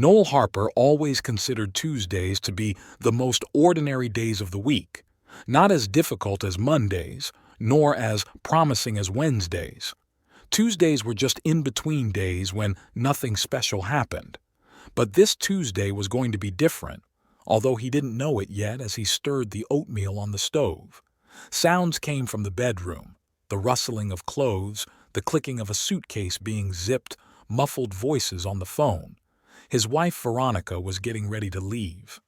Noel Harper always considered Tuesdays to be the most ordinary days of the week, not as difficult as Mondays, nor as promising as Wednesdays. Tuesdays were just in-between days when nothing special happened. But this Tuesday was going to be different, although he didn't know it yet as he stirred the oatmeal on the stove. Sounds came from the bedroom, the rustling of clothes, the clicking of a suitcase being zipped, muffled voices on the phone. His wife Veronica was getting ready to leave.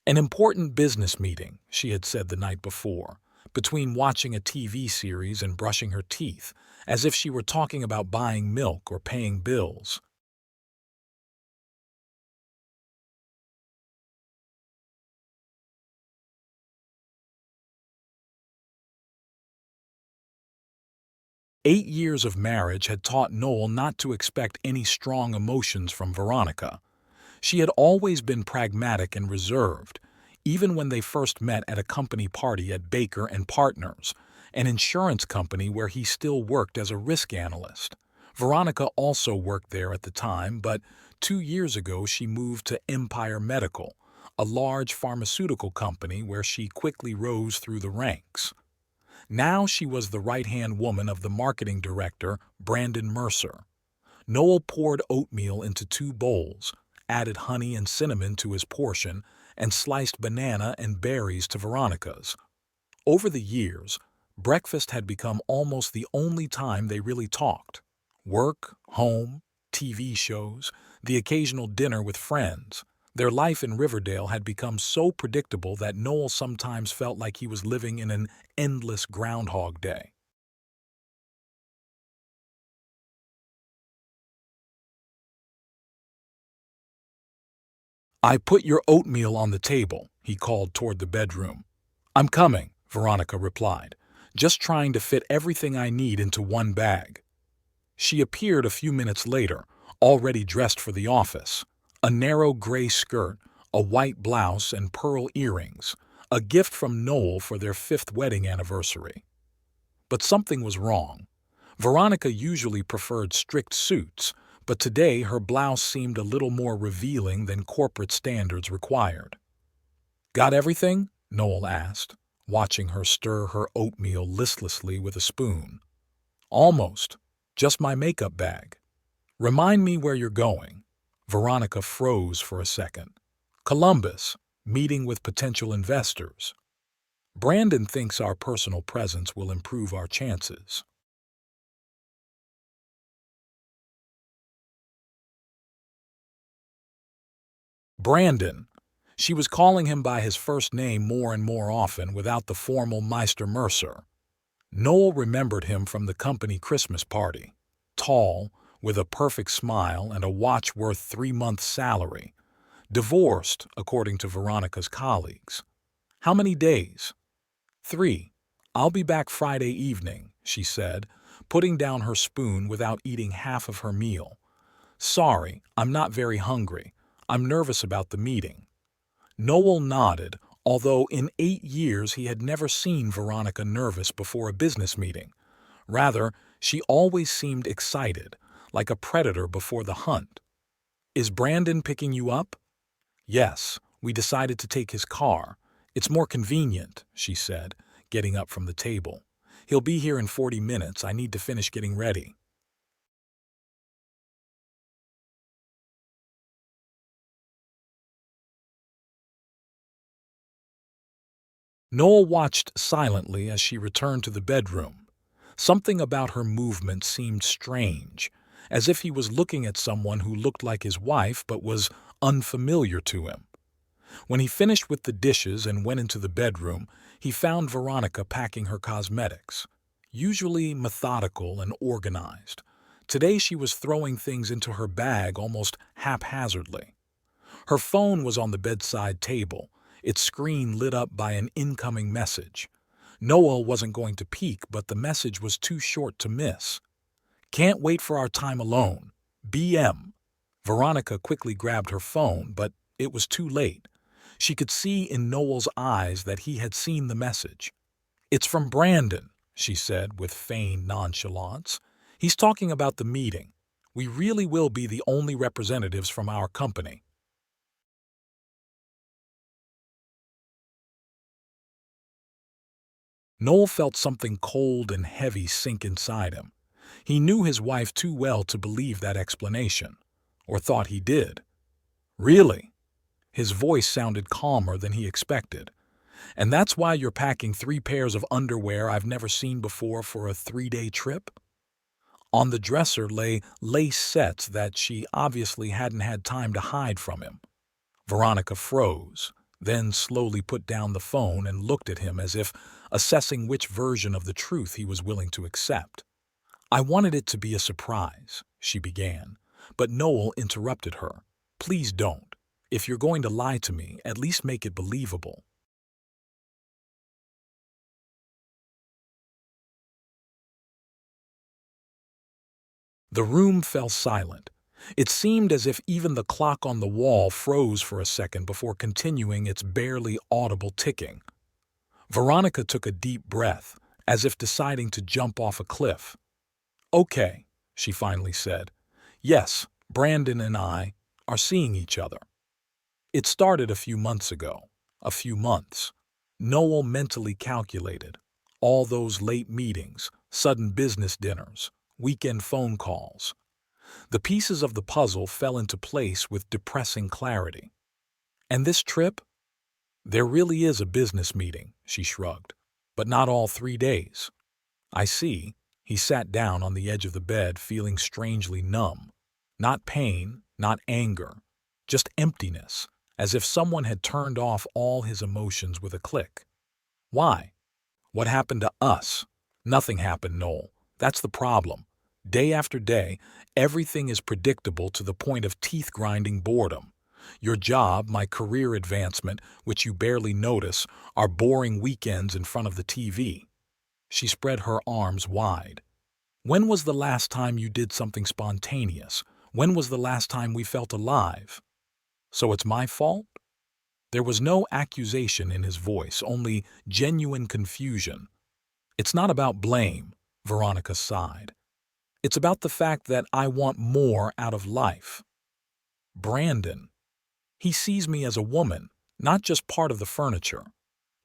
An important business meeting, she had said the night before, between watching a TV series and brushing her teeth, as if she were talking about buying milk or paying bills. Eight years of marriage had taught Noel not to expect any strong emotions from Veronica. She had always been pragmatic and reserved, even when they first met at a company party at Baker and Partners, an insurance company where he still worked as a risk analyst. Veronica also worked there at the time, but 2 years ago she moved to Empire Medical, a large pharmaceutical company where she quickly rose through the ranks. Now she was the right-hand woman of the marketing director, Brandon Mercer. Noel poured oatmeal into 2 bowls, added honey and cinnamon to his portion, and sliced banana and berries to Veronica's. Over the years, breakfast had become almost the only time they really talked. Work, home, TV shows, the occasional dinner with friends. Their life in Riverdale had become so predictable that Noel sometimes felt like he was living in an endless Groundhog Day. "I put your oatmeal on the table," he called toward the bedroom. "I'm coming," Veronica replied, "just trying to fit everything I need into one bag." She appeared a few minutes later, already dressed for the office. A narrow gray skirt, a white blouse, and pearl earrings, a gift from Noel for their 5th wedding anniversary. But something was wrong. Veronica usually preferred strict suits, but today her blouse seemed a little more revealing than corporate standards required. "Got everything?" Noel asked, watching her stir her oatmeal listlessly with a spoon. "Almost. Just my makeup bag." "Remind me where you're going." Veronica froze for a second. "Columbus, meeting with potential investors. Brandon thinks our personal presence will improve our chances." Brandon. She was calling him by his first name more and more often without the formal Meister Mercer. Noel remembered him from the company Christmas party. Tall, with a perfect smile and a watch worth 3 months' salary. Divorced, according to Veronica's colleagues. "How many days?" "3. I'll be back Friday evening," she said, putting down her spoon without eating half of her meal. "Sorry, I'm not very hungry. I'm nervous about the meeting." Noel nodded, although in 8 years he had never seen Veronica nervous before a business meeting. Rather, she always seemed excited, like a predator before the hunt. "Is Brandon picking you up?" "Yes, we decided to take his car. It's more convenient," she said, getting up from the table. "He'll be here in 40 minutes. I need to finish getting ready." Noel watched silently as she returned to the bedroom. Something about her movement seemed strange, as if he was looking at someone who looked like his wife but was unfamiliar to him. When he finished with the dishes and went into the bedroom, he found Veronica packing her cosmetics. Usually methodical and organized. Today she was throwing things into her bag almost haphazardly. Her phone was on the bedside table, its screen lit up by an incoming message. Noel wasn't going to peek, but the message was too short to miss. "Can't wait for our time alone. BM." Veronica quickly grabbed her phone, but it was too late. She could see in Noel's eyes that he had seen the message. "It's from Brandon," she said with feigned nonchalance. "He's talking about the meeting. We really will be the only representatives from our company. Noel felt something cold and heavy sink inside him. He knew his wife too well to believe that explanation, or thought he did. Really? His voice sounded calmer than he expected. And that's why you're packing 3 pairs of underwear I've never seen before for a 3-day trip? On the dresser lay lace sets that she obviously hadn't had time to hide from him. Veronica froze, then slowly put down the phone and looked at him as if assessing which version of the truth he was willing to accept. I wanted it to be a surprise, she began, but Noel interrupted her. Please don't. If you're going to lie to me, at least make it believable. The room fell silent. It seemed as if even the clock on the wall froze for a second before continuing its barely audible ticking. Veronica took a deep breath, as if deciding to jump off a cliff. Okay, she finally said. Yes, Brandon and I are seeing each other. It started a few months ago. A few months. Noel mentally calculated. All those late meetings, sudden business dinners, weekend phone calls. The pieces of the puzzle fell into place with depressing clarity. And this trip? There really is a business meeting, she shrugged. But not all 3 days. I see. He sat down on the edge of the bed, feeling strangely numb. Not pain, not anger, just emptiness, as if someone had turned off all his emotions with a click. Why? What happened to us? Nothing happened, Noel. That's the problem. Day after day, everything is predictable to the point of teeth-grinding boredom. Your job, my career advancement, which you barely notice, are boring weekends in front of the TV. She spread her arms wide. When was the last time you did something spontaneous? When was the last time we felt alive? So it's my fault? There was no accusation in his voice, only genuine confusion. It's not about blame, Veronica sighed. It's about the fact that I want more out of life. Brandon. He sees me as a woman, not just part of the furniture.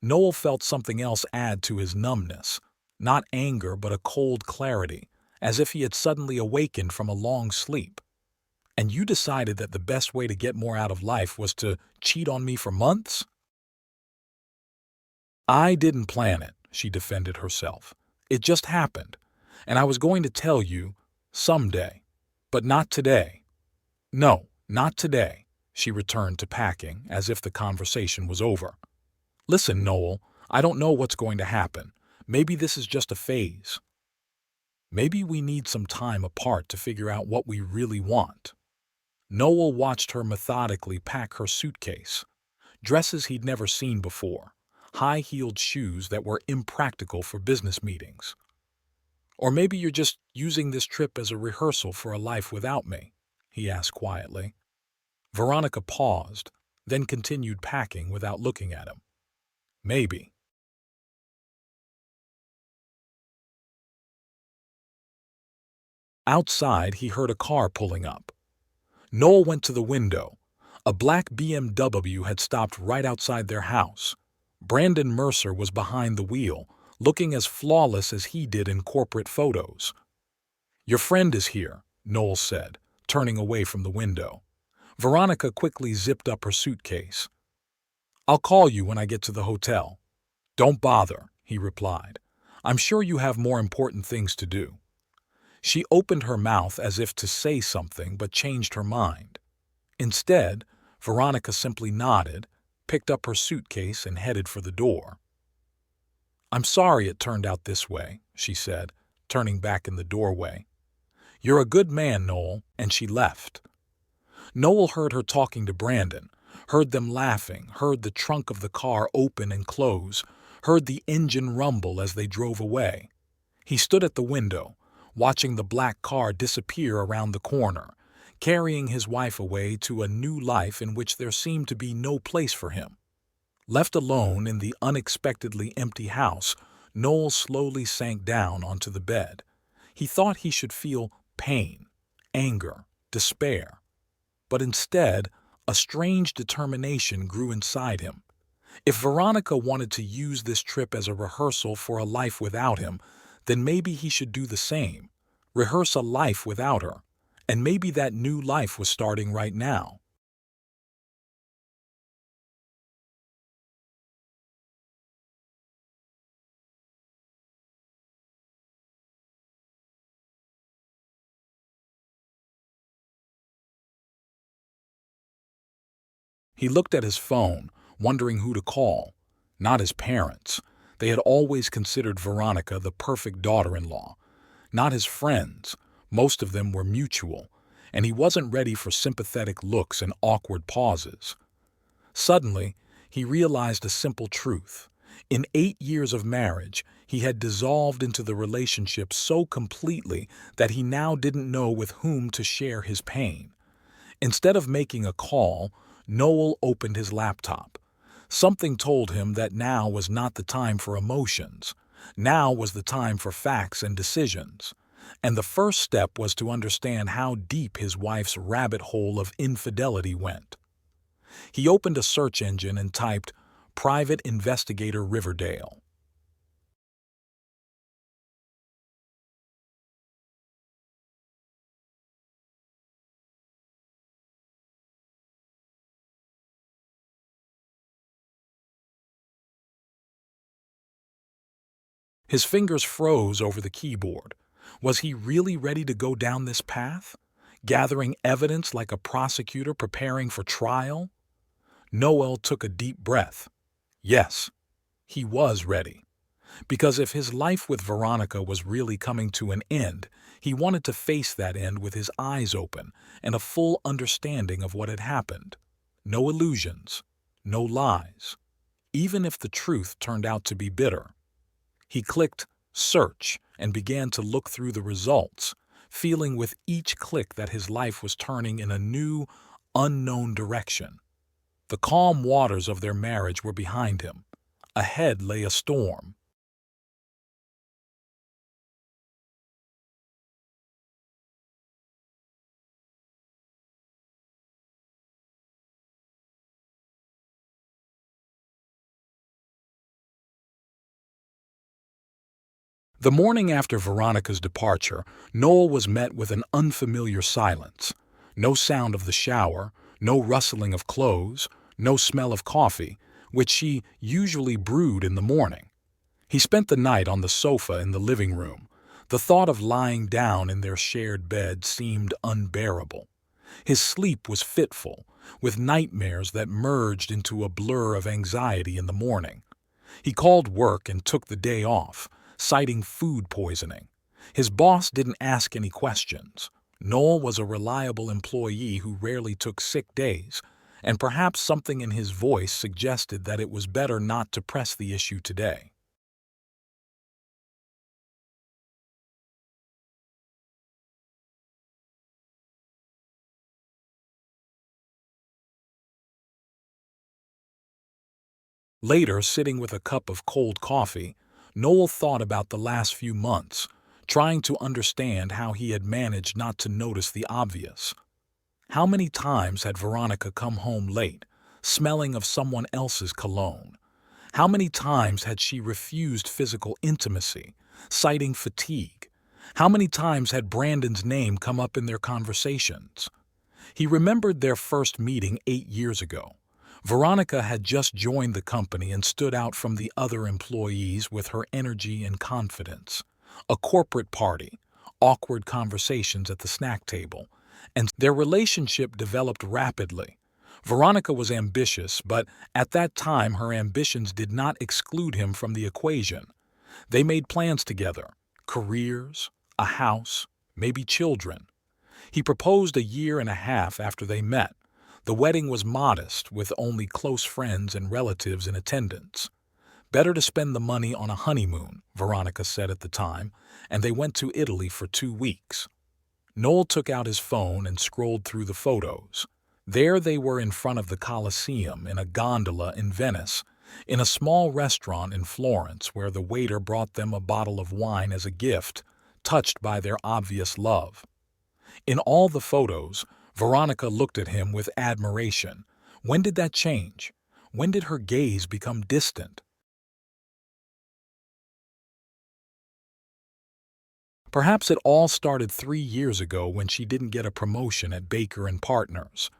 Noel felt something else add to his numbness. Not anger, but a cold clarity, as if he had suddenly awakened from a long sleep. And you decided that the best way to get more out of life was to cheat on me for months? I didn't plan it, she defended herself. It just happened. And I was going to tell you someday, but not today. No, not today, she returned to packing as if the conversation was over. Listen, Noel, I don't know what's going to happen. Maybe this is just a phase. Maybe we need some time apart to figure out what we really want. Noel watched her methodically pack her suitcase. Dresses he'd never seen before, high-heeled shoes that were impractical for business meetings. Or maybe you're just using this trip as a rehearsal for a life without me, he asked quietly. Veronica paused, then continued packing without looking at him. Maybe. Outside, he heard a car pulling up. Noel went to the window. A black BMW had stopped right outside their house. Brandon Mercer was behind the wheel, looking as flawless as he did in corporate photos. Your friend is here, Noel said, turning away from the window. Veronica quickly zipped up her suitcase. I'll call you when I get to the hotel. Don't bother, he replied. I'm sure you have more important things to do. She opened her mouth as if to say something but changed her mind. Instead, Veronica simply nodded, picked up her suitcase and headed for the door. I'm sorry it turned out this way, she said, turning back in the doorway. You're a good man, Noel, and she left. Noel heard her talking to Brandon, heard them laughing, heard the trunk of the car open and close, heard the engine rumble as they drove away. He stood at the window, watching the black car disappear around the corner, carrying his wife away to a new life in which there seemed to be no place for him. Left alone in the unexpectedly empty house, Noel slowly sank down onto the bed. He thought he should feel pain, anger, despair. But instead, a strange determination grew inside him. If Veronica wanted to use this trip as a rehearsal for a life without him, then maybe he should do the same. Rehearse a life without her. And maybe that new life was starting right now. He looked at his phone, wondering who to call. Not his parents. They had always considered Veronica the perfect daughter-in-law. Not his friends. Most of them were mutual, and he wasn't ready for sympathetic looks and awkward pauses. Suddenly, he realized a simple truth. In 8 years of marriage, he had dissolved into the relationship so completely that he now didn't know with whom to share his pain. Instead of making a call, Noel opened his laptop. Something told him that now was not the time for emotions. Now was the time for facts and decisions. And the first step was to understand how deep his wife's rabbit hole of infidelity went. He opened a search engine and typed, "Private Investigator Riverdale." His fingers froze over the keyboard. Was he really ready to go down this path? Gathering evidence like a prosecutor preparing for trial? Noel took a deep breath. Yes, he was ready. Because if his life with Veronica was really coming to an end, he wanted to face that end with his eyes open and a full understanding of what had happened. No illusions, no lies, even if the truth turned out to be bitter. He clicked search and began to look through the results, feeling with each click that his life was turning in a new, unknown direction. The calm waters of their marriage were behind him. Ahead lay a storm. The morning after Veronica's departure, Noel was met with an unfamiliar silence. No sound of the shower, no rustling of clothes, no smell of coffee, which she usually brewed in the morning. He spent the night on the sofa in the living room. The thought of lying down in their shared bed seemed unbearable. His sleep was fitful, with nightmares that merged into a blur of anxiety in the morning. He called work and took the day off, citing food poisoning. His boss didn't ask any questions. Noel was a reliable employee who rarely took sick days, and perhaps something in his voice suggested that it was better not to press the issue today. Later, sitting with a cup of cold coffee, Noel thought about the last few months, trying to understand how he had managed not to notice the obvious. How many times had Veronica come home late, smelling of someone else's cologne? How many times had she refused physical intimacy, citing fatigue? How many times had Brandon's name come up in their conversations? He remembered their first meeting 8 years ago. Veronica had just joined the company and stood out from the other employees with her energy and confidence. A corporate party, awkward conversations at the snack table, and their relationship developed rapidly. Veronica was ambitious, but at that time her ambitions did not exclude him from the equation. They made plans together, careers, a house, maybe children. He proposed a year and a half after they met. The wedding was modest, with only close friends and relatives in attendance. Better to spend the money on a honeymoon, Veronica said at the time, and they went to Italy for 2 weeks. Noel took out his phone and scrolled through the photos. There they were in front of the Colosseum, in a gondola in Venice, in a small restaurant in Florence where the waiter brought them a bottle of wine as a gift, touched by their obvious love. In all the photos, Veronica looked at him with admiration. When did that change? When did her gaze become distant? Perhaps it all started 3 years ago when she didn't get a promotion at Baker and Partners.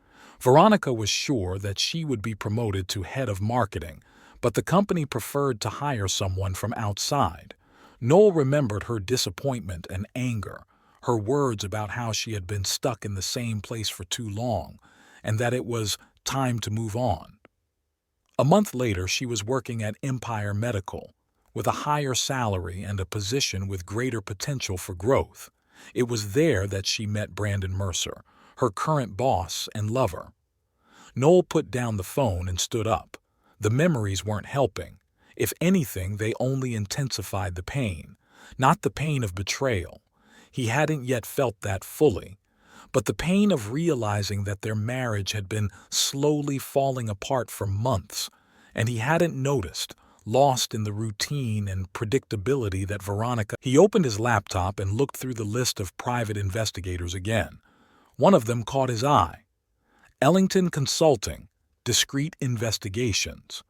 Veronica was sure that she would be promoted to head of marketing, but the company preferred to hire someone from outside. Noel remembered her disappointment and anger, her words about how she had been stuck in the same place for too long, and that it was time to move on. A month later, she was working at Empire Medical, with a higher salary and a position with greater potential for growth. It was there that she met Brandon Mercer, her current boss and lover. Noel put down the phone and stood up. The memories weren't helping. If anything, they only intensified the pain. Not the pain of betrayal. He hadn't yet felt that fully. But the pain of realizing that their marriage had been slowly falling apart for months, and he hadn't noticed, lost in the routine and predictability that Veronica. He opened his laptop and looked through the list of private investigators again. One of them caught his eye. Ellington Consulting, Discreet Investigations.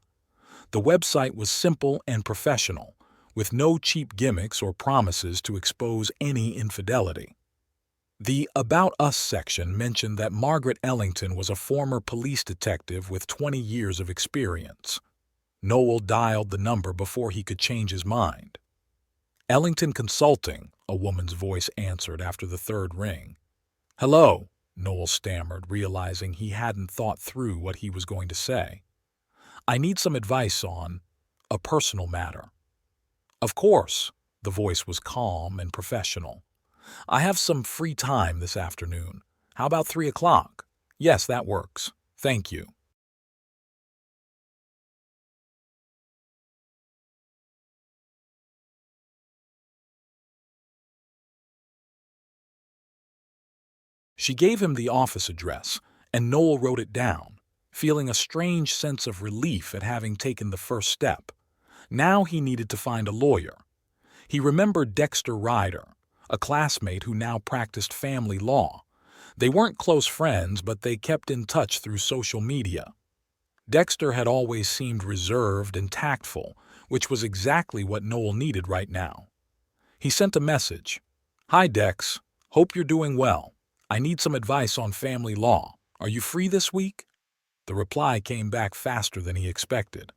The website was simple and professional, with no cheap gimmicks or promises to expose any infidelity. The About Us section mentioned that Margaret Ellington was a former police detective with 20 years of experience. Noel dialed the number before he could change his mind. Ellington Consulting, a woman's voice answered after the third ring. Hello, Noel stammered, realizing he hadn't thought through what he was going to say. I need some advice on a personal matter. Of course, the voice was calm and professional. I have some free time this afternoon. How about 3 o'clock? Yes, that works. Thank you. She gave him the office address, and Noel wrote it down, feeling a strange sense of relief at having taken the first step. Now he needed to find a lawyer. He remembered Dexter Ryder, a classmate who now practiced family law. They weren't close friends, but they kept in touch through social media. Dexter had always seemed reserved and tactful, which was exactly what Noel needed right now. He sent a message. Hi, Dex. Hope you're doing well. I need some advice on family law. Are you free this week? The reply came back faster than he expected.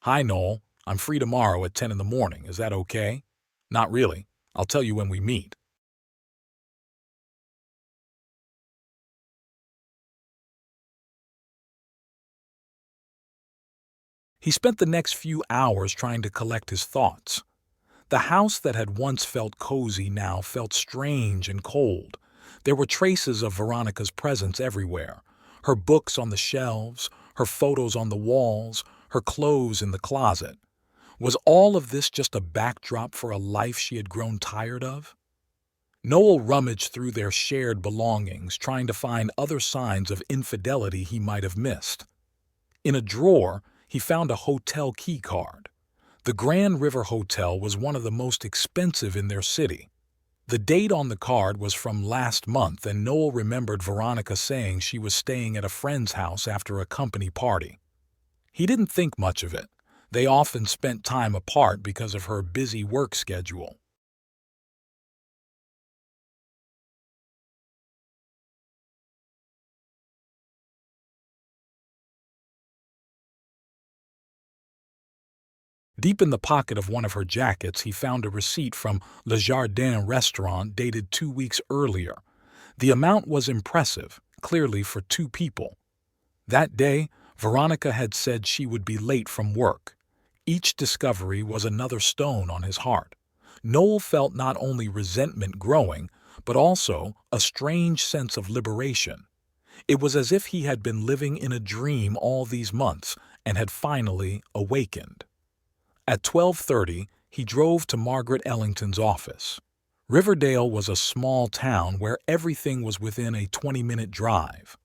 Hi, Noel. I'm free tomorrow at 10 in the morning. Is that okay? Not really. I'll tell you when we meet. He spent the next few hours trying to collect his thoughts. The house that had once felt cozy now felt strange and cold. There were traces of Veronica's presence everywhere. Her books on the shelves, her photos on the walls, her clothes in the closet. Was all of this just a backdrop for a life she had grown tired of? Noel rummaged through their shared belongings, trying to find other signs of infidelity he might have missed. In a drawer, he found a hotel key card. The Grand River Hotel was one of the most expensive in their city. The date on the card was from last month, and Noel remembered Veronica saying she was staying at a friend's house after a company party. He didn't think much of it. They often spent time apart because of her busy work schedule. Deep in the pocket of one of her jackets, he found a receipt from Le Jardin restaurant dated 2 weeks earlier. The amount was impressive, clearly for 2 people. That day, Veronica had said she would be late from work. Each discovery was another stone on his heart. Noel felt not only resentment growing, but also a strange sense of liberation. It was as if he had been living in a dream all these months and had finally awakened. At 12:30, he drove to Margaret Ellington's office. Riverdale was a small town where everything was within a 20-minute drive.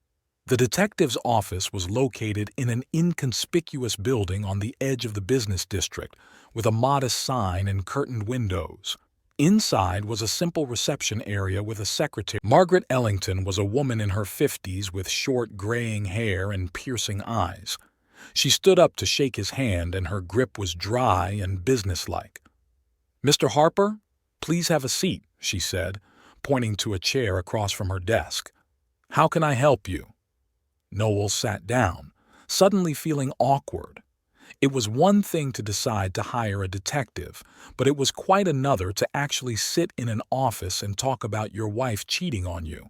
The detective's office was located in an inconspicuous building on the edge of the business district, with a modest sign and curtained windows. Inside was a simple reception area with a secretary. Margaret Ellington was a woman in her 50s with short, graying hair and piercing eyes. She stood up to shake his hand, and her grip was dry and businesslike. "Mr. Harper, please have a seat," she said, pointing to a chair across from her desk. "How can I help you?" Noel sat down, suddenly feeling awkward. It was one thing to decide to hire a detective, but it was quite another to actually sit in an office and talk about your wife cheating on you.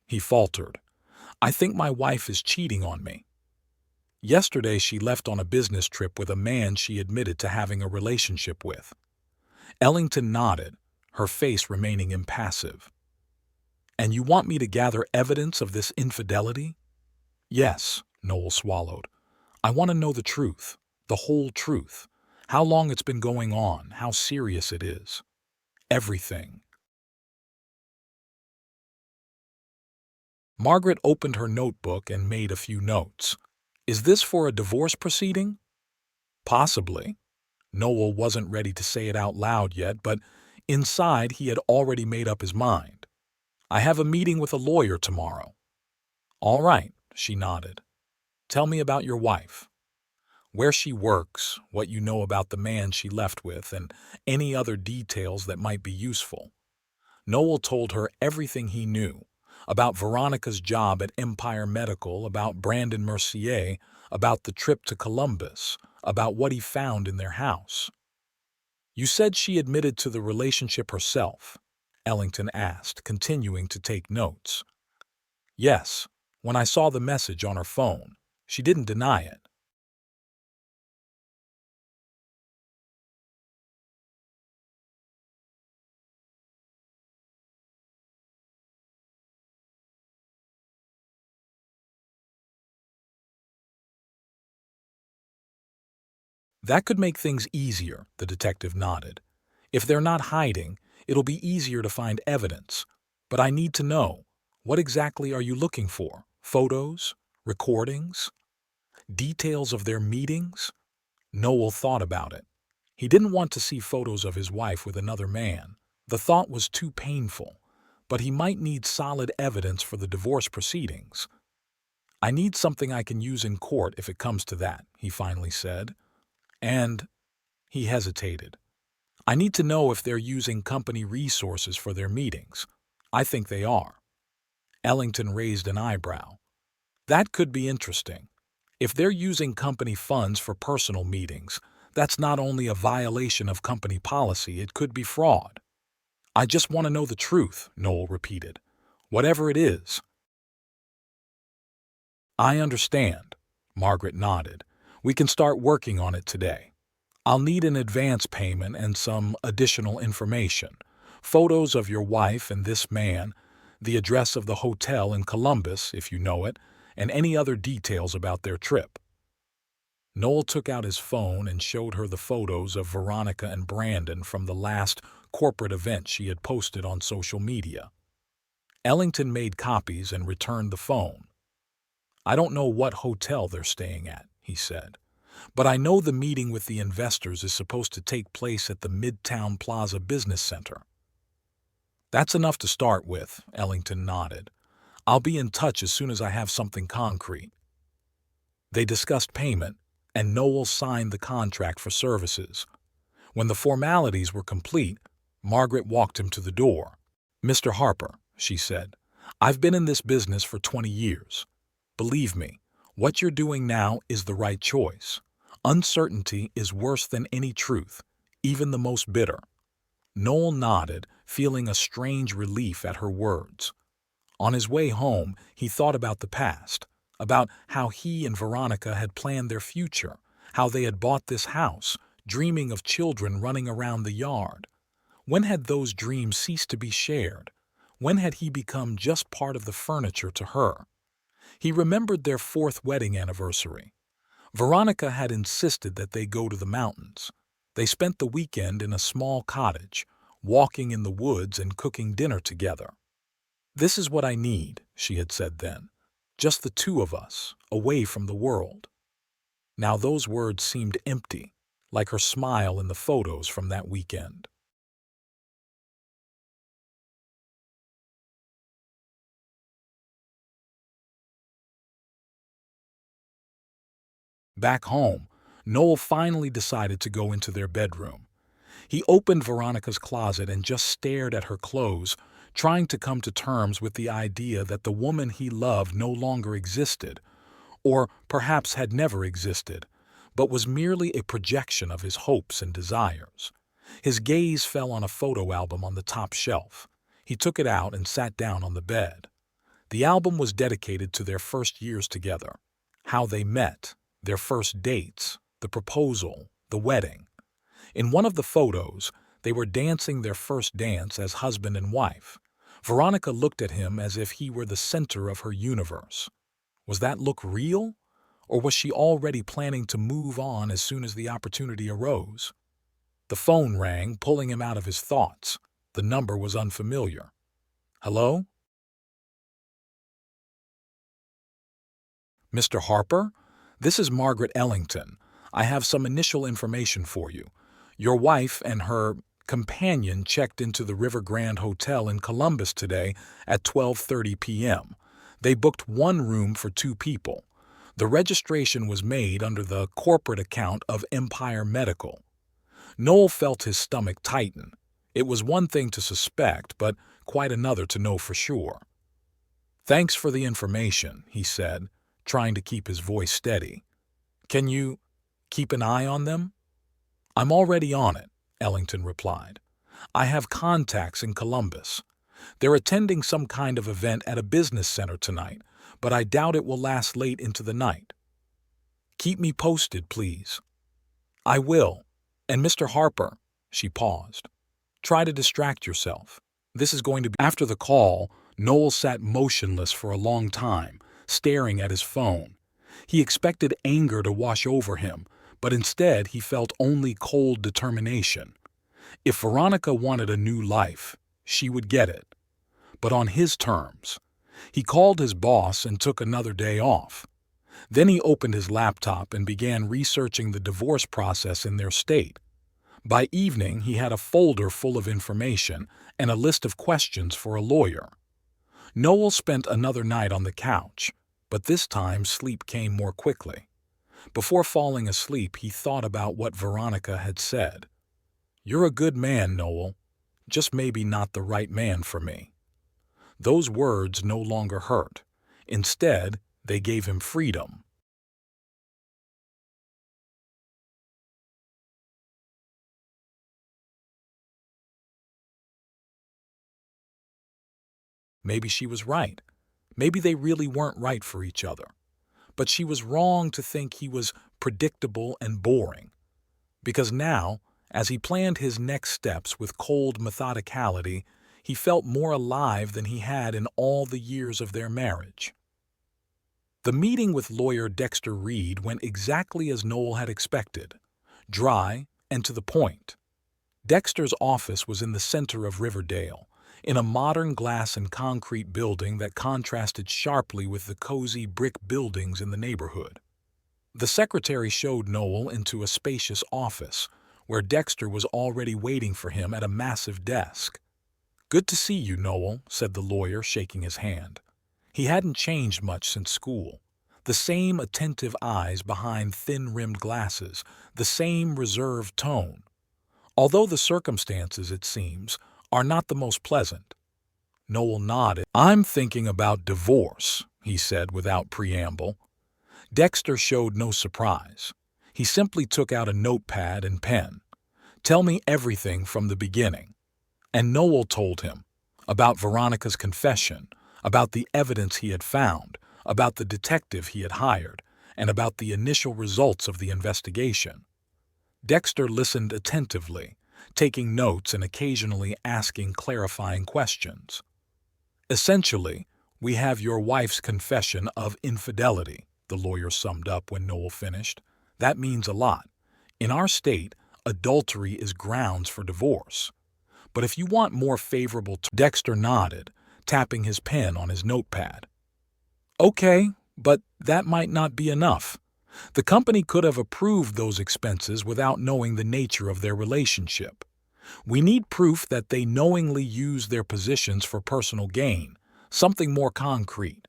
He faltered. "I think my wife is cheating on me. Yesterday she left on a business trip with a man she admitted to having a relationship with." Ellington nodded, her face remaining impassive. "And you want me to gather evidence of this infidelity?" "Yes," Noel swallowed. "I want to know the truth, the whole truth. How long it's been going on, how serious it is. Everything." Margaret opened her notebook and made a few notes. "Is this for a divorce proceeding?" "Possibly." Noel wasn't ready to say it out loud yet, but inside he had already made up his mind. "I have a meeting with a lawyer tomorrow." "All right," she nodded. "Tell me about your wife. Where she works, what you know about the man she left with, and any other details that might be useful." Noel told her everything he knew, about Veronica's job at Empire Medical, about Brandon Mercier, about the trip to Columbus, about what he found in their house. "You said she admitted to the relationship herself?" Ellington asked, continuing to take notes. "Yes, when I saw the message on her phone. She didn't deny it." "That could make things easier," the detective nodded. "If they're not hiding, it'll be easier to find evidence. But I need to know, what exactly are you looking for? Photos? Recordings? Details of their meetings?" Noel thought about it. He didn't want to see photos of his wife with another man. The thought was too painful, but he might need solid evidence for the divorce proceedings. "I need something I can use in court if it comes to that," he finally said. And he hesitated. "I need to know if they're using company resources for their meetings." "I think they are." Ellington raised an eyebrow. "That could be interesting. If they're using company funds for personal meetings, that's not only a violation of company policy, it could be fraud." "I just want to know the truth," Noel repeated. "Whatever it is." "I understand." Margaret nodded. "We can start working on it today. I'll need an advance payment and some additional information. Photos of your wife and this man, the address of the hotel in Columbus, if you know it, and any other details about their trip." Noel took out his phone and showed her the photos of Veronica and Brandon from the last corporate event she had posted on social media. Ellington made copies and returned the phone. "I don't know what hotel they're staying at," he said, "but I know the meeting with the investors is supposed to take place at the Midtown Plaza Business Center." "That's enough to start with," Ellington nodded. "I'll be in touch as soon as I have something concrete." They discussed payment, and Noel signed the contract for services. When the formalities were complete, Margaret walked him to the door. "Mr. Harper," she said, "I've been in this business for 20 years. Believe me, what you're doing now is the right choice. Uncertainty is worse than any truth, even the most bitter." Noel nodded, feeling a strange relief at her words. On his way home, he thought about the past, about how he and Veronica had planned their future, how they had bought this house, dreaming of children running around the yard. When had those dreams ceased to be shared? When had he become just part of the furniture to her? He remembered their 4th wedding anniversary. Veronica had insisted that they go to the mountains. They spent the weekend in a small cottage, walking in the woods and cooking dinner together. "This is what I need," she had said then. "Just the two of us, away from the world." Now those words seemed empty, like her smile in the photos from that weekend. Back home, Noel finally decided to go into their bedroom. He opened Veronica's closet and just stared at her clothes, trying to come to terms with the idea that the woman he loved no longer existed, or perhaps had never existed, but was merely a projection of his hopes and desires. His gaze fell on a photo album on the top shelf. He took it out and sat down on the bed. The album was dedicated to their first years together, how they met, their first dates, the proposal, the wedding. In one of the photos, they were dancing their first dance as husband and wife. Veronica looked at him as if he were the center of her universe. Was that look real? Or was she already planning to move on as soon as the opportunity arose? The phone rang, pulling him out of his thoughts. The number was unfamiliar. Hello? Mr. Harper? This is Margaret Ellington. I have some initial information for you. Your wife and her companion checked into the River Grand Hotel in Columbus today at 12:30 p.m. They booked one room for 2 people. The registration was made under the corporate account of Empire Medical. Noel felt his stomach tighten. It was one thing to suspect, but quite another to know for sure. Thanks for the information, he said, trying to keep his voice steady. Can you keep an eye on them? I'm already on it, Ellington replied. I have contacts in Columbus. They're attending some kind of event at a business center tonight, but I doubt it will last late into the night. Keep me posted, please. I will. And Mr. Harper, she paused. Try to distract yourself. This is going to be... After the call, Noel sat motionless for a long time, staring at his phone. He expected anger to wash over him, but instead he felt only cold determination. If Veronica wanted a new life, she would get it. But on his terms. He called his boss and took another day off. Then he opened his laptop and began researching the divorce process in their state. By evening, he had a folder full of information and a list of questions for a lawyer. Noel spent another night on the couch, but this time sleep came more quickly. Before falling asleep, he thought about what Veronica had said. You're a good man, Noel, just maybe not the right man for me. Those words no longer hurt. Instead, they gave him freedom. Maybe she was right. Maybe they really weren't right for each other. But she was wrong to think he was predictable and boring. Because now, as he planned his next steps with cold methodicality, he felt more alive than he had in all the years of their marriage. The meeting with lawyer Dexter Reed went exactly as Noel had expected, dry and to the point. Dexter's office was in the center of Riverdale, in a modern glass and concrete building that contrasted sharply with the cozy brick buildings in the neighborhood. The secretary showed Noel into a spacious office, where Dexter was already waiting for him at a massive desk. Good to see you, Noel, said the lawyer, shaking his hand. He hadn't changed much since school. The same attentive eyes behind thin-rimmed glasses, the same reserved tone. Although the circumstances, it seems, are not the most pleasant. Noel nodded. I'm thinking about divorce, he said without preamble. Dexter showed no surprise. He simply took out a notepad and pen. Tell me everything from the beginning. And Noel told him about Veronica's confession, about the evidence he had found, about the detective he had hired, and about the initial results of the investigation. Dexter listened attentively, taking notes and occasionally asking clarifying questions. Essentially, we have your wife's confession of infidelity, the lawyer summed up when Noel finished. That means a lot. In our state, adultery is grounds for divorce. But if you want more favorable Dexter nodded, tapping his pen on his notepad. Okay, but that might not be enough. The company could have approved those expenses without knowing the nature of their relationship. We need proof that they knowingly used their positions for personal gain, something more concrete.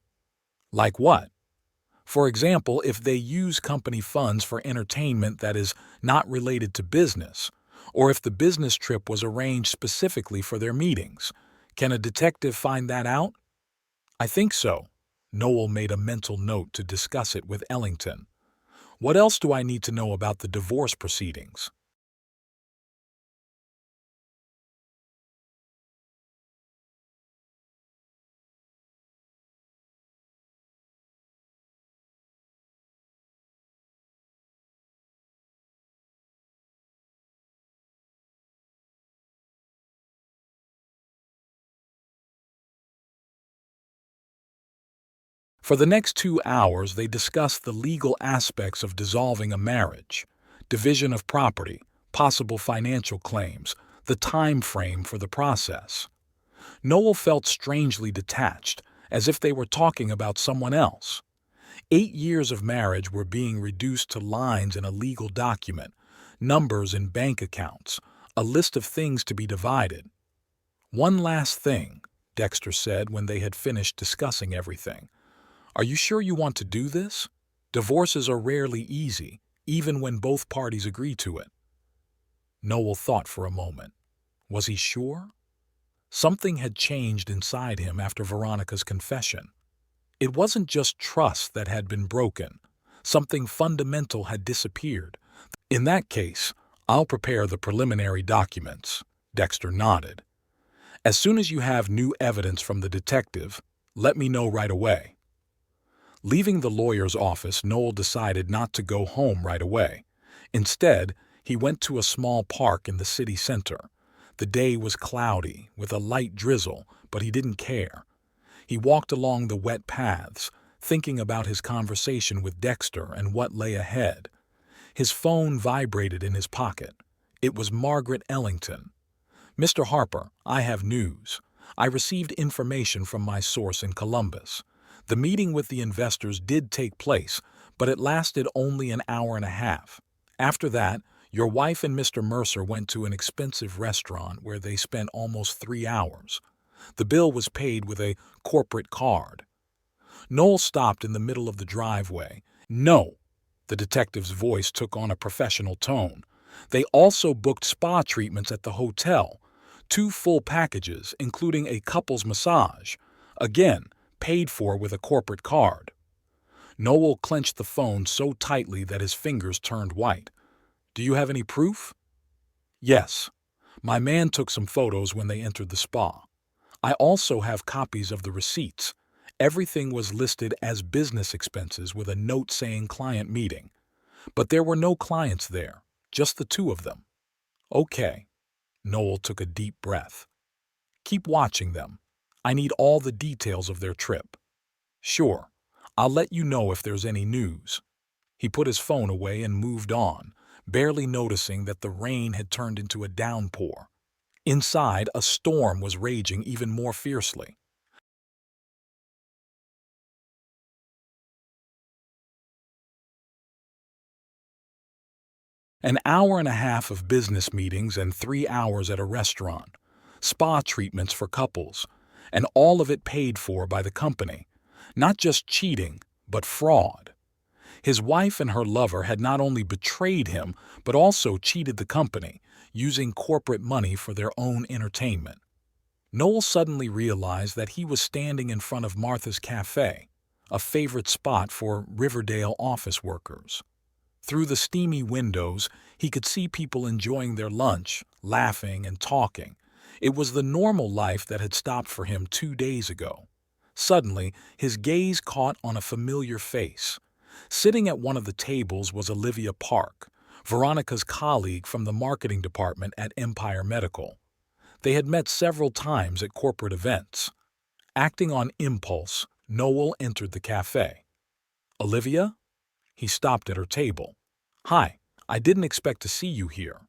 Like what? For example, if they use company funds for entertainment that is not related to business, or if the business trip was arranged specifically for their meetings. Can a detective find that out? I think so. Noel made a mental note to discuss it with Ellington. What else do I need to know about the divorce proceedings? For the next 2 hours, they discussed the legal aspects of dissolving a marriage, division of property, possible financial claims, the time frame for the process. Noel felt strangely detached, as if they were talking about someone else. 8 years of marriage were being reduced to lines in a legal document, numbers in bank accounts, a list of things to be divided. One last thing, Dexter said when they had finished discussing everything. Are you sure you want to do this? Divorces are rarely easy, even when both parties agree to it. Noel thought for a moment. Was he sure? Something had changed inside him after Veronica's confession. It wasn't just trust that had been broken. Something fundamental had disappeared. In that case, I'll prepare the preliminary documents. Dexter nodded. As soon as you have new evidence from the detective, let me know right away. Leaving the lawyer's office, Noel decided not to go home right away. Instead, he went to a small park in the city center. The day was cloudy, with a light drizzle, but he didn't care. He walked along the wet paths, thinking about his conversation with Dexter and what lay ahead. His phone vibrated in his pocket. It was Margaret Ellington. Mr. Harper, I have news. I received information from my source in Columbus. The meeting with the investors did take place, but it lasted only an hour and a half. After that, your wife and Mr. Mercer went to an expensive restaurant where they spent almost 3 hours. The bill was paid with a corporate card. Noel stopped in the middle of the driveway. No, the detective's voice took on a professional tone. They also booked spa treatments at the hotel, 2 full packages, including a couple's massage. Again, paid for with a corporate card. Noel clenched the phone so tightly that his fingers turned white. Do you have any proof? Yes. My man took some photos when they entered the spa. I also have copies of the receipts. Everything was listed as business expenses with a note saying client meeting. But there were no clients there, just the 2 of them. Okay. Noel took a deep breath. Keep watching them. I need all the details of their trip. Sure. I'll let you know if there's any news. He put his phone away and moved on, barely noticing that the rain had turned into a downpour. Inside, a storm was raging even more fiercely. An hour and a half of business meetings and 3 hours at a restaurant, spa treatments for couples, and all of it paid for by the company. Not just cheating, but fraud. His wife and her lover had not only betrayed him, but also cheated the company, using corporate money for their own entertainment. Noel suddenly realized that he was standing in front of Martha's Cafe, a favorite spot for Riverdale office workers. Through the steamy windows, he could see people enjoying their lunch, laughing and talking. It was the normal life that had stopped for him 2 days ago. Suddenly, his gaze caught on a familiar face. Sitting at one of the tables was Olivia Park, Veronica's colleague from the marketing department at Empire Medical. They had met several times at corporate events. Acting on impulse, Noel entered the cafe. Olivia? He stopped at her table. Hi, I didn't expect to see you here.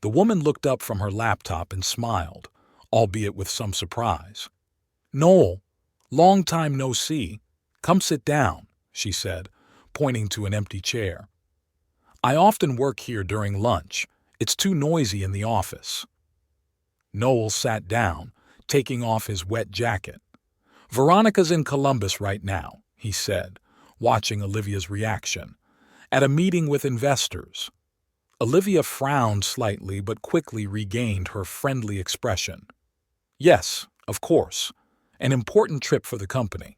The woman looked up from her laptop and smiled, albeit with some surprise. Noel, long time no see. Come sit down, she said, pointing to an empty chair. I often work here during lunch. It's too noisy in the office. Noel sat down, taking off his wet jacket. Veronica's in Columbus right now, he said, watching Olivia's reaction. At a meeting with investors. Olivia frowned slightly but quickly regained her friendly expression. Yes, of course. An important trip for the company.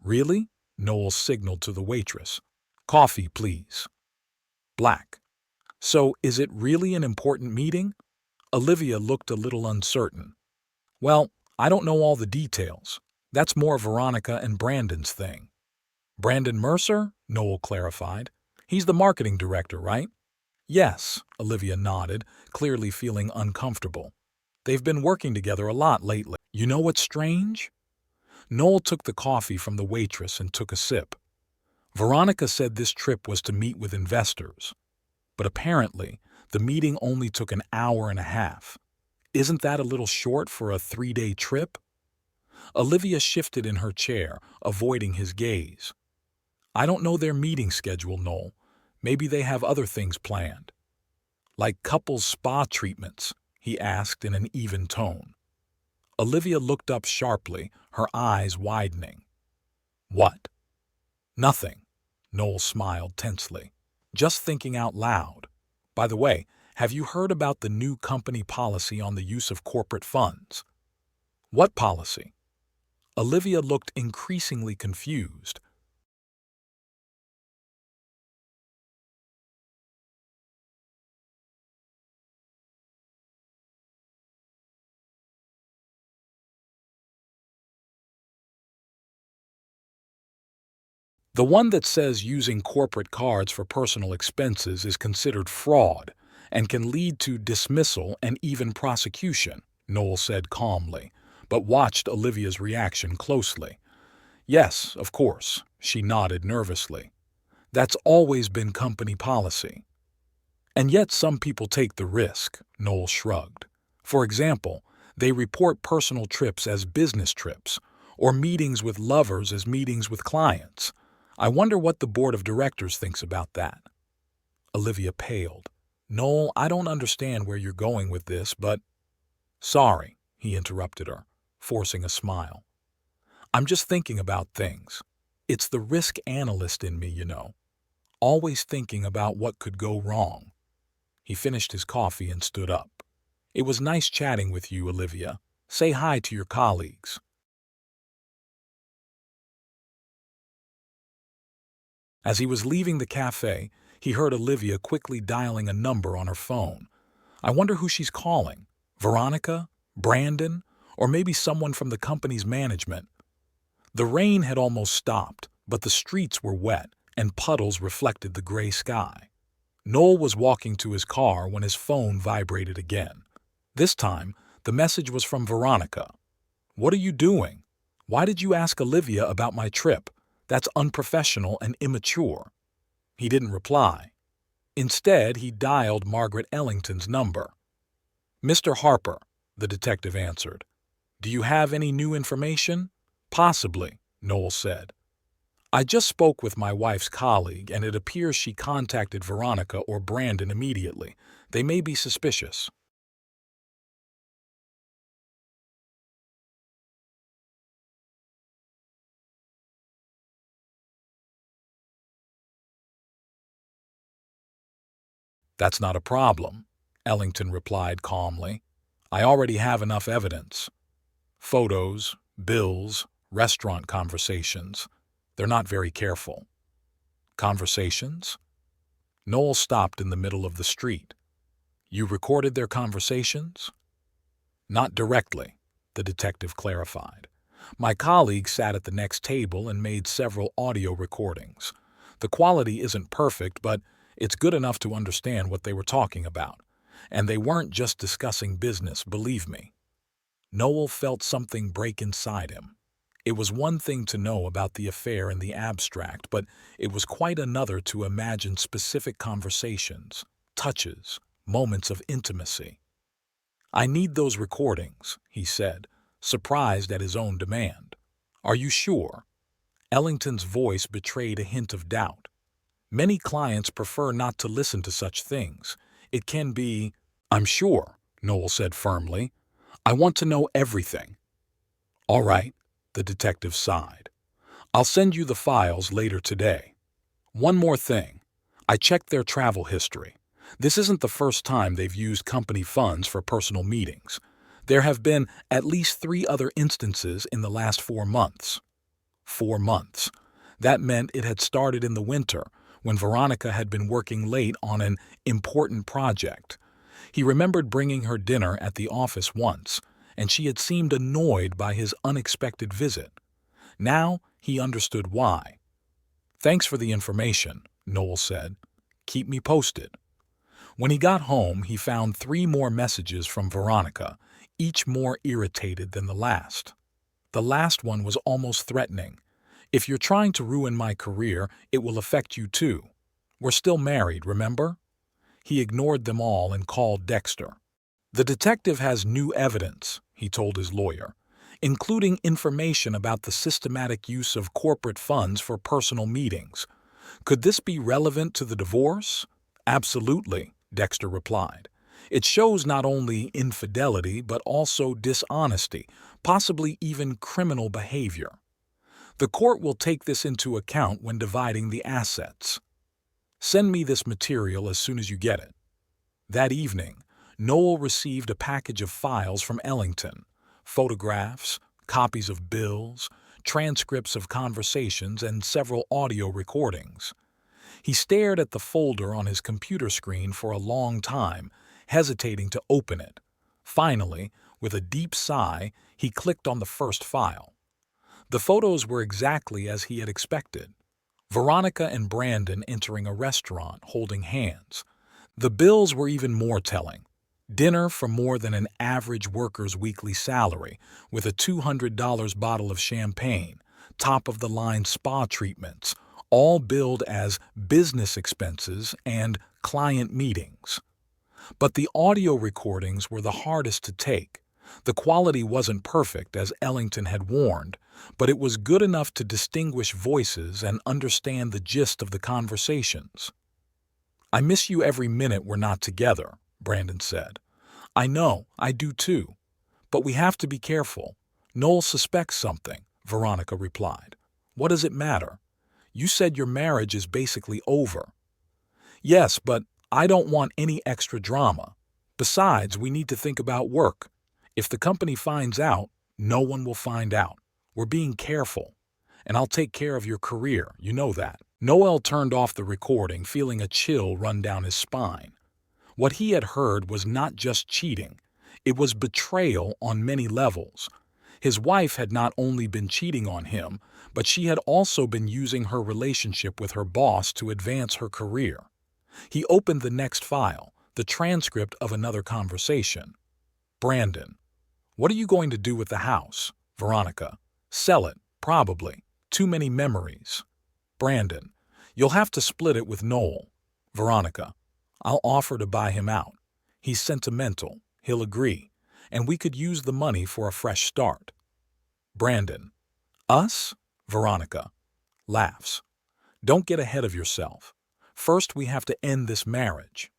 Really? Noel signaled to the waitress. Coffee, please. Black. So, is it really an important meeting? Olivia looked a little uncertain. Well, I don't know all the details. That's more Veronica and Brandon's thing. Brandon Mercer? Noel clarified. He's the marketing director, right? Yes, Olivia nodded, clearly feeling uncomfortable. They've been working together a lot lately. You know what's strange? Noel took the coffee from the waitress and took a sip. Veronica said this trip was to meet with investors. But apparently, the meeting only took an hour and a half. Isn't that a little short for a 3-day trip? Olivia shifted in her chair, avoiding his gaze. I don't know their meeting schedule, Noel. Maybe they have other things planned. Like couples spa treatments, he asked in an even tone. Olivia looked up sharply, her eyes widening. What? Nothing. Noel smiled tensely. Just thinking out loud. By the way, have you heard about the new company policy on the use of corporate funds? What policy? Olivia looked increasingly confused. The one that says using corporate cards for personal expenses is considered fraud and can lead to dismissal and even prosecution, Noel said calmly, but watched Olivia's reaction closely. Yes, of course, she nodded nervously. That's always been company policy. And yet some people take the risk, Noel shrugged. For example, they report personal trips as business trips, or meetings with lovers as meetings with clients. I wonder what the board of directors thinks about that. Olivia paled. Noel, I don't understand where you're going with this, but... Sorry, he interrupted her, forcing a smile. I'm just thinking about things. It's the risk analyst in me, you know. Always thinking about what could go wrong. He finished his coffee and stood up. It was nice chatting with you, Olivia. Say hi to your colleagues. As he was leaving the cafe, he heard Olivia quickly dialing a number on her phone. I wonder who she's calling. Veronica? Brandon? Or maybe someone from the company's management. The rain had almost stopped, but the streets were wet, and puddles reflected the gray sky. Noel was walking to his car when his phone vibrated again. This time, the message was from Veronica. What are you doing? Why did you ask Olivia about my trip? That's unprofessional and immature. He didn't reply. Instead, he dialed Margaret Ellington's number. Mr. Harper, the detective answered. Do you have any new information? Possibly, Noel said. I just spoke with my wife's colleague, and it appears she contacted Veronica or Brandon immediately. They may be suspicious. That's not a problem, Ellington replied calmly. I already have enough evidence. Photos, bills, restaurant conversations. They're not very careful. Conversations? Noel stopped in the middle of the street. You recorded their conversations? Not directly, the detective clarified. My colleague sat at the next table and made several audio recordings. The quality isn't perfect, but it's good enough to understand what they were talking about. And they weren't just discussing business, believe me. Noel felt something break inside him. It was one thing to know about the affair in the abstract, but it was quite another to imagine specific conversations, touches, moments of intimacy. I need those recordings, he said, surprised at his own demand. Are you sure? Ellington's voice betrayed a hint of doubt. Many clients prefer not to listen to such things. It can be... I'm sure, Noel said firmly. I want to know everything. All right, the detective sighed. I'll send you the files later today. One more thing. I checked their travel history. This isn't the first time they've used company funds for personal meetings. There have been at least 3 other instances in the last 4 months. 4 months. That meant it had started in the winter, when Veronica had been working late on an important project. He remembered bringing her dinner at the office once, and she had seemed annoyed by his unexpected visit. Now he understood why. "Thanks for the information," Noel said. "Keep me posted." When he got home, he found 3 more messages from Veronica, each more irritated than the last. The last one was almost threatening. "If you're trying to ruin my career, it will affect you too. We're still married, remember?" He ignored them all and called Dexter. "The detective has new evidence," he told his lawyer, "including information about the systematic use of corporate funds for personal meetings. Could this be relevant to the divorce?" "Absolutely," Dexter replied. "It shows not only infidelity but also dishonesty, possibly even criminal behavior. The court will take this into account when dividing the assets. Send me this material as soon as you get it." That evening, Noel received a package of files from Ellington: photographs, copies of bills, transcripts of conversations, and several audio recordings. He stared at the folder on his computer screen for a long time, hesitating to open it. Finally, with a deep sigh, he clicked on the first file. The photos were exactly as he had expected. Veronica and Brandon entering a restaurant, holding hands. The bills were even more telling. Dinner for more than an average worker's weekly salary, with a $200 bottle of champagne, top-of-the-line spa treatments, all billed as business expenses and client meetings. But the audio recordings were the hardest to take. The quality wasn't perfect, as Ellington had warned, but it was good enough to distinguish voices and understand the gist of the conversations. "I miss you every minute we're not together," Brandon said. "I know, I do too. But we have to be careful. Noel suspects something," Veronica replied. "What does it matter? You said your marriage is basically over." "Yes, but I don't want any extra drama. Besides, we need to think about work. If the company finds out, no one will find out. We're being careful. And I'll take care of your career, you know that." Noel turned off the recording, feeling a chill run down his spine. What he had heard was not just cheating. It was betrayal on many levels. His wife had not only been cheating on him, but she had also been using her relationship with her boss to advance her career. He opened the next file, the transcript of another conversation. "Brandon, what are you going to do with the house?" "Veronica, sell it, probably. Too many memories." "Brandon, you'll have to split it with Noel." "Veronica, I'll offer to buy him out. He's sentimental, he'll agree, and we could use the money for a fresh start." "Brandon, us?" Veronica laughs. "Don't get ahead of yourself. First, we have to end this marriage."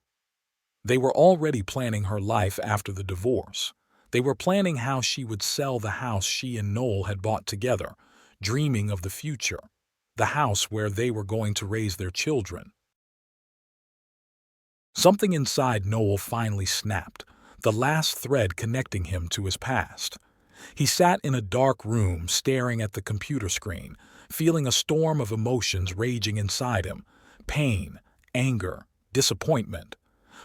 They were already planning her life after the divorce. They were planning how she would sell the house she and Noel had bought together, dreaming of the future, the house where they were going to raise their children. Something inside Noel finally snapped, the last thread connecting him to his past. He sat in a dark room staring at the computer screen, feeling a storm of emotions raging inside him: pain, anger, disappointment.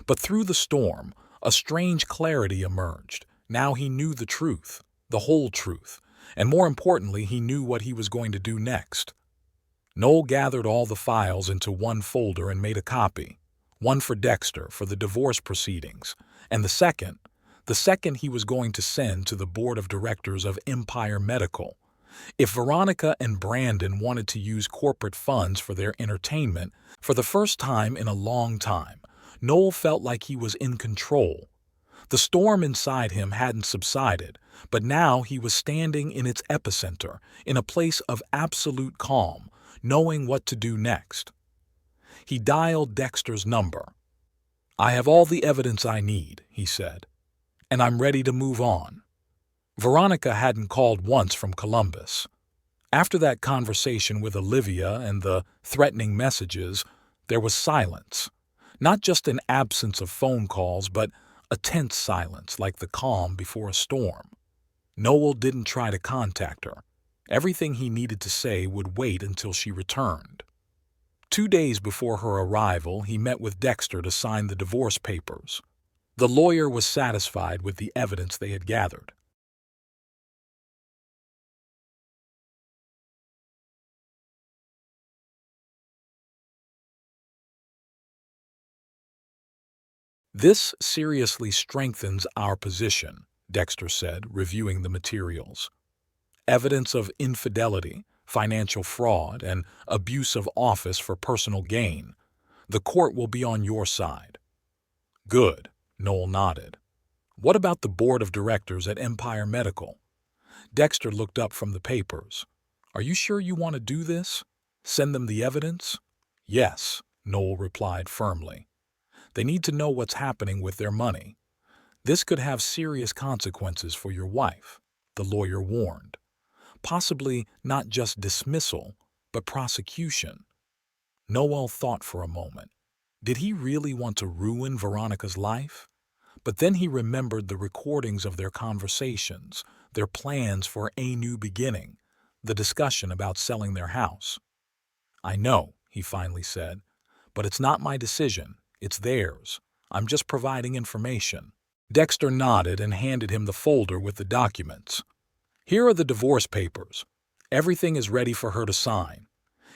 But through the storm, a strange clarity emerged. Now he knew the truth, the whole truth, and more importantly, he knew what he was going to do next. Noel gathered all the files into one folder and made a copy. One for Dexter for the divorce proceedings, and the second he was going to send to the board of directors of Empire Medical. If Veronica and Brandon wanted to use corporate funds for their entertainment, for the first time in a long time, Noel felt like he was in control. The storm inside him hadn't subsided, but now he was standing in its epicenter, in a place of absolute calm, knowing what to do next. He dialed Dexter's number. "I have all the evidence I need," he said, "and I'm ready to move on." Veronica hadn't called once from Columbus. After that conversation with Olivia and the threatening messages, there was silence. Not just an absence of phone calls, but a tense silence like the calm before a storm. Noel didn't try to contact her. Everything he needed to say would wait until she returned. 2 days before her arrival, he met with Dexter to sign the divorce papers. The lawyer was satisfied with the evidence they had gathered. "This seriously strengthens our position," Dexter said, reviewing the materials. "Evidence of infidelity, financial fraud, and abuse of office for personal gain. The court will be on your side." "Good," Noel nodded. "What about the board of directors at Empire Medical?" Dexter looked up from the papers. "Are you sure you want to do this? Send them the evidence?" "Yes," Noel replied firmly. "They need to know what's happening with their money. This could have serious consequences for your wife," the lawyer warned. "Possibly not just dismissal, but prosecution." Noel thought for a moment. Did he really want to ruin Veronica's life? But then he remembered the recordings of their conversations, their plans for a new beginning, the discussion about selling their house. "I know," he finally said, "but it's not my decision. It's theirs. I'm just providing information." Dexter nodded and handed him the folder with the documents. "Here are the divorce papers. Everything is ready for her to sign.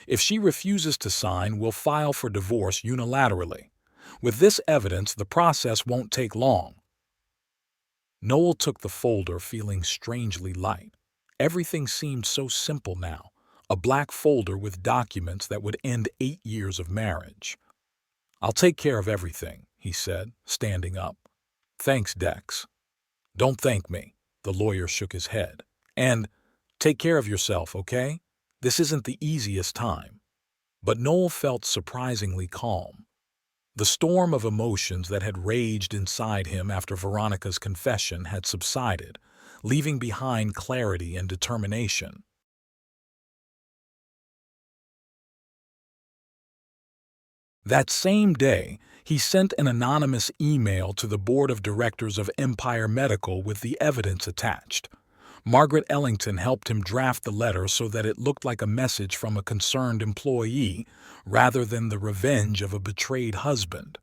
If she refuses to sign, we'll file for divorce unilaterally. With this evidence, the process won't take long." Noel took the folder, feeling strangely light. Everything seemed so simple now, a black folder with documents that would end 8 years of marriage. "I'll take care of everything," he said, standing up. "Thanks, Dex." "Don't thank me," the lawyer shook his head. "And take care of yourself, okay? This isn't the easiest time." But Noel felt surprisingly calm. The storm of emotions that had raged inside him after Veronica's confession had subsided, leaving behind clarity and determination. That same day, he sent an anonymous email to the board of directors of Empire Medical with the evidence attached. Margaret Ellington helped him draft the letter so that it looked like a message from a concerned employee rather than the revenge of a betrayed husband.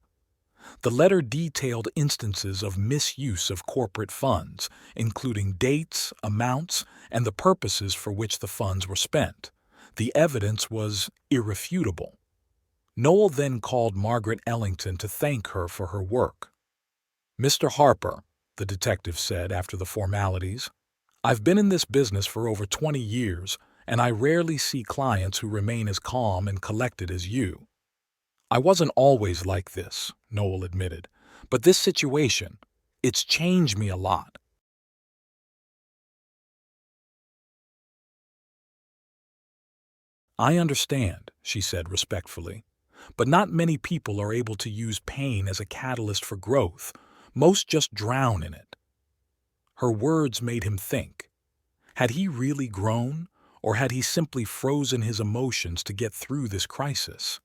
The letter detailed instances of misuse of corporate funds, including dates, amounts, and the purposes for which the funds were spent. The evidence was irrefutable. Noel then called Margaret Ellington to thank her for her work. "Mr. Harper," the detective said after the formalities, "I've been in this business for over 20 years, and I rarely see clients who remain as calm and collected as you." "I wasn't always like this," Noel admitted, "but this situation, it's changed me a lot." "I understand," she said respectfully, "but not many people are able to use pain as a catalyst for growth. Most just drown in it." Her words made him think. Had he really grown, or had he simply frozen his emotions to get through this crisis?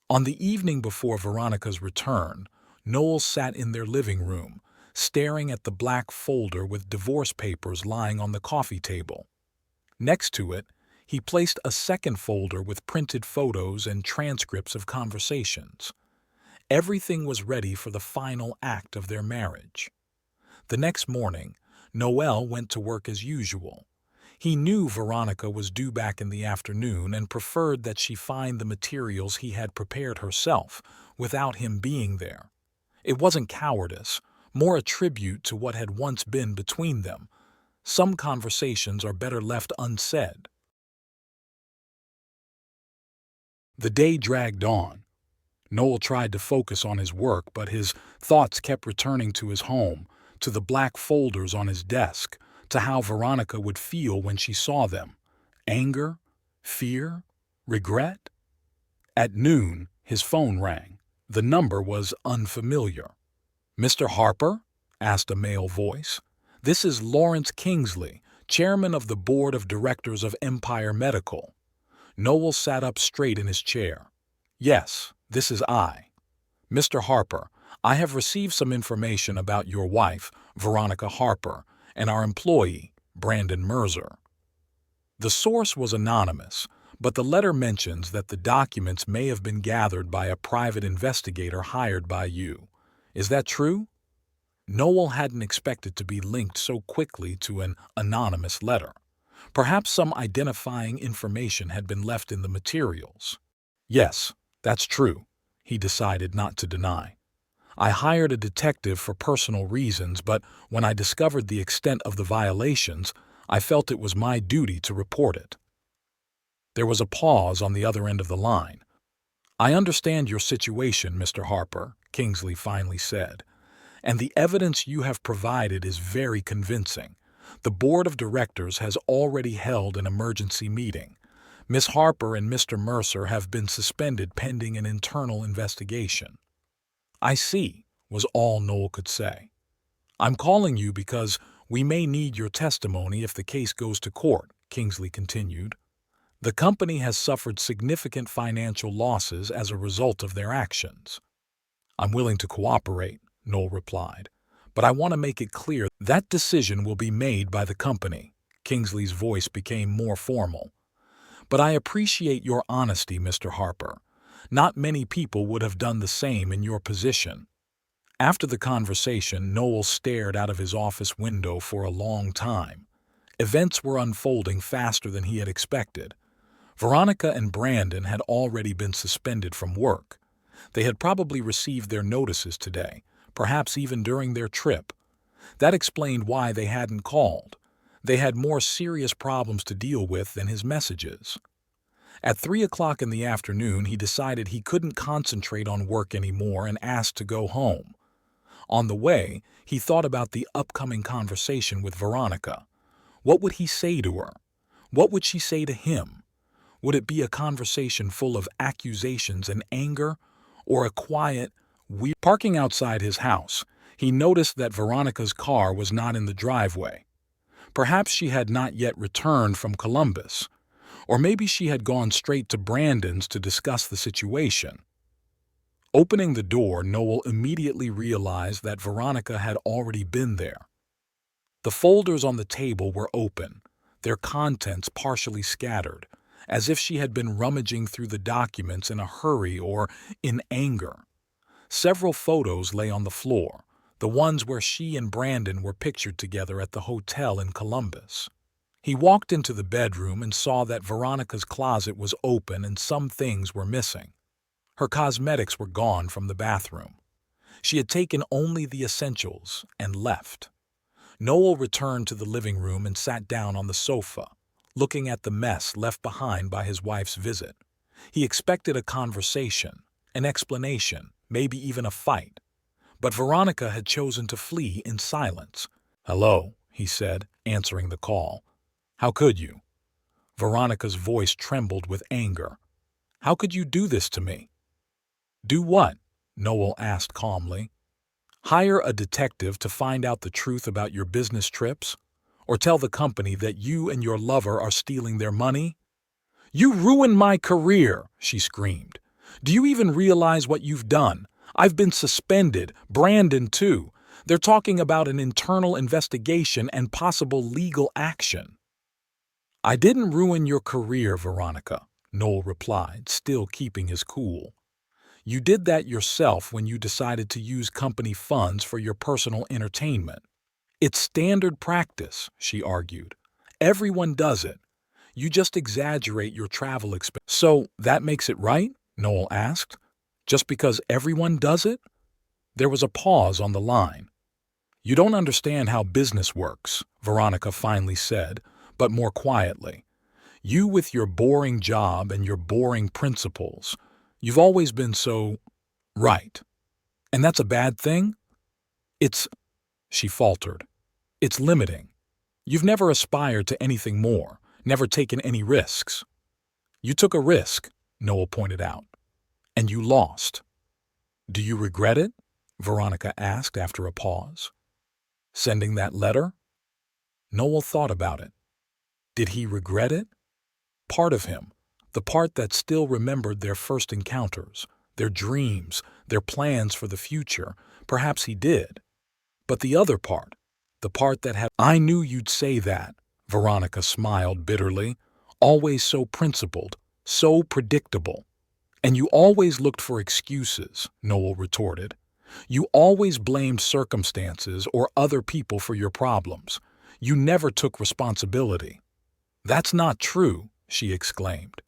On the evening before Veronica's return, Noel sat in their living room, staring at the black folder with divorce papers lying on the coffee table. Next to it, he placed a second folder with printed photos and transcripts of conversations. Everything was ready for the final act of their marriage. The next morning, Noel went to work as usual. He knew Veronica was due back in the afternoon and preferred that she find the materials he had prepared herself, without him being there. It wasn't cowardice, more a tribute to what had once been between them. Some conversations are better left unsaid. The day dragged on. Noel tried to focus on his work, but his thoughts kept returning to his home, to the black folders on his desk, to how Veronica would feel when she saw them. Anger? Fear? Regret? At noon, his phone rang. The number was unfamiliar. "Mr. Harper?" asked a male voice. "This is Lawrence Kingsley, chairman of the board of directors of Empire Medical. Noel sat up straight in his chair. Yes, this is I. Mr. Harper, I have received some information about your wife, Veronica Harper, and our employee, Brandon Mercer. The source was anonymous, but the letter mentions that the documents may have been gathered by a private investigator hired by you. Is that true? Noel hadn't expected to be linked so quickly to an anonymous letter. Perhaps some identifying information had been left in the materials. Yes, that's true, he decided not to deny. I hired a detective for personal reasons, but when I discovered the extent of the violations, I felt it was my duty to report it. There was a pause on the other end of the line. I understand your situation, Mr. Harper, Kingsley finally said, and the evidence you have provided is very convincing. The board of directors has already held an emergency meeting. Miss Harper and Mr. Mercer have been suspended pending an internal investigation. I see, was all Noel could say. I'm calling you because we may need your testimony if the case goes to court, Kingsley continued. The company has suffered significant financial losses as a result of their actions. I'm willing to cooperate, Noel replied, but I want to make it clear that decision will be made by the company. Kingsley's voice became more formal. But I appreciate your honesty, Mr. Harper. Not many people would have done the same in your position. After the conversation, Noel stared out of his office window for a long time. Events were unfolding faster than he had expected. Veronica and Brandon had already been suspended from work. They had probably received their notices today, perhaps even during their trip. That explained why they hadn't called. They had more serious problems to deal with than his messages. At 3 o'clock in the afternoon, he decided he couldn't concentrate on work anymore and asked to go home. On the way, he thought about the upcoming conversation with Veronica. What would he say to her? What would she say to him? Would it be a conversation full of accusations and anger, or a quiet, weird... Parking outside his house, he noticed that Veronica's car was not in the driveway. Perhaps she had not yet returned from Columbus, or maybe she had gone straight to Brandon's to discuss the situation. Opening the door, Noel immediately realized that Veronica had already been there. The folders on the table were open, their contents partially scattered, as if she had been rummaging through the documents in a hurry or in anger. Several photos lay on the floor, the ones where she and Brandon were pictured together at the hotel in Columbus. He walked into the bedroom and saw that Veronica's closet was open and some things were missing. Her cosmetics were gone from the bathroom. She had taken only the essentials and left. Noel returned to the living room and sat down on the sofa, looking at the mess left behind by his wife's visit. He expected a conversation, an explanation, maybe even a fight. But Veronica had chosen to flee in silence. "Hello," he said, answering the call. "How could you?" Veronica's voice trembled with anger. "How could you do this to me?" "Do what?" Noel asked calmly. "Hire a detective to find out the truth about your business trips? Or tell the company that you and your lover are stealing their money?" "You ruined my career," she screamed. "Do you even realize what you've done? I've been suspended, Brandon too. They're talking about an internal investigation and possible legal action." "I didn't ruin your career, Veronica," Noel replied, still keeping his cool. "You did that yourself when you decided to use company funds for your personal entertainment. It's standard practice," she argued. "Everyone does it. You just exaggerate your travel expenses." "So that makes it right?" Noel asked. "Just because everyone does it?" There was a pause on the line. "You don't understand how business works," Veronica finally said, but more quietly. "You with your boring job and your boring principles. You've always been so right. And that's a bad thing?" "It's," she faltered, "it's limiting. You've never aspired to anything more, never taken any risks." "You took a risk," Noel pointed out, "and you lost." "Do you regret it?" Veronica asked after a pause. "Sending that letter?" Noel thought about it. Did he regret it? Part of him, the part that still remembered their first encounters, their dreams, their plans for the future, perhaps he did. But the other part, the part that had— "I knew you'd say that," Veronica smiled bitterly. "Always so principled, so predictable. And you always looked for excuses," Noel retorted. "You always blamed circumstances or other people for your problems. You never took responsibility." "That's not true," she exclaimed.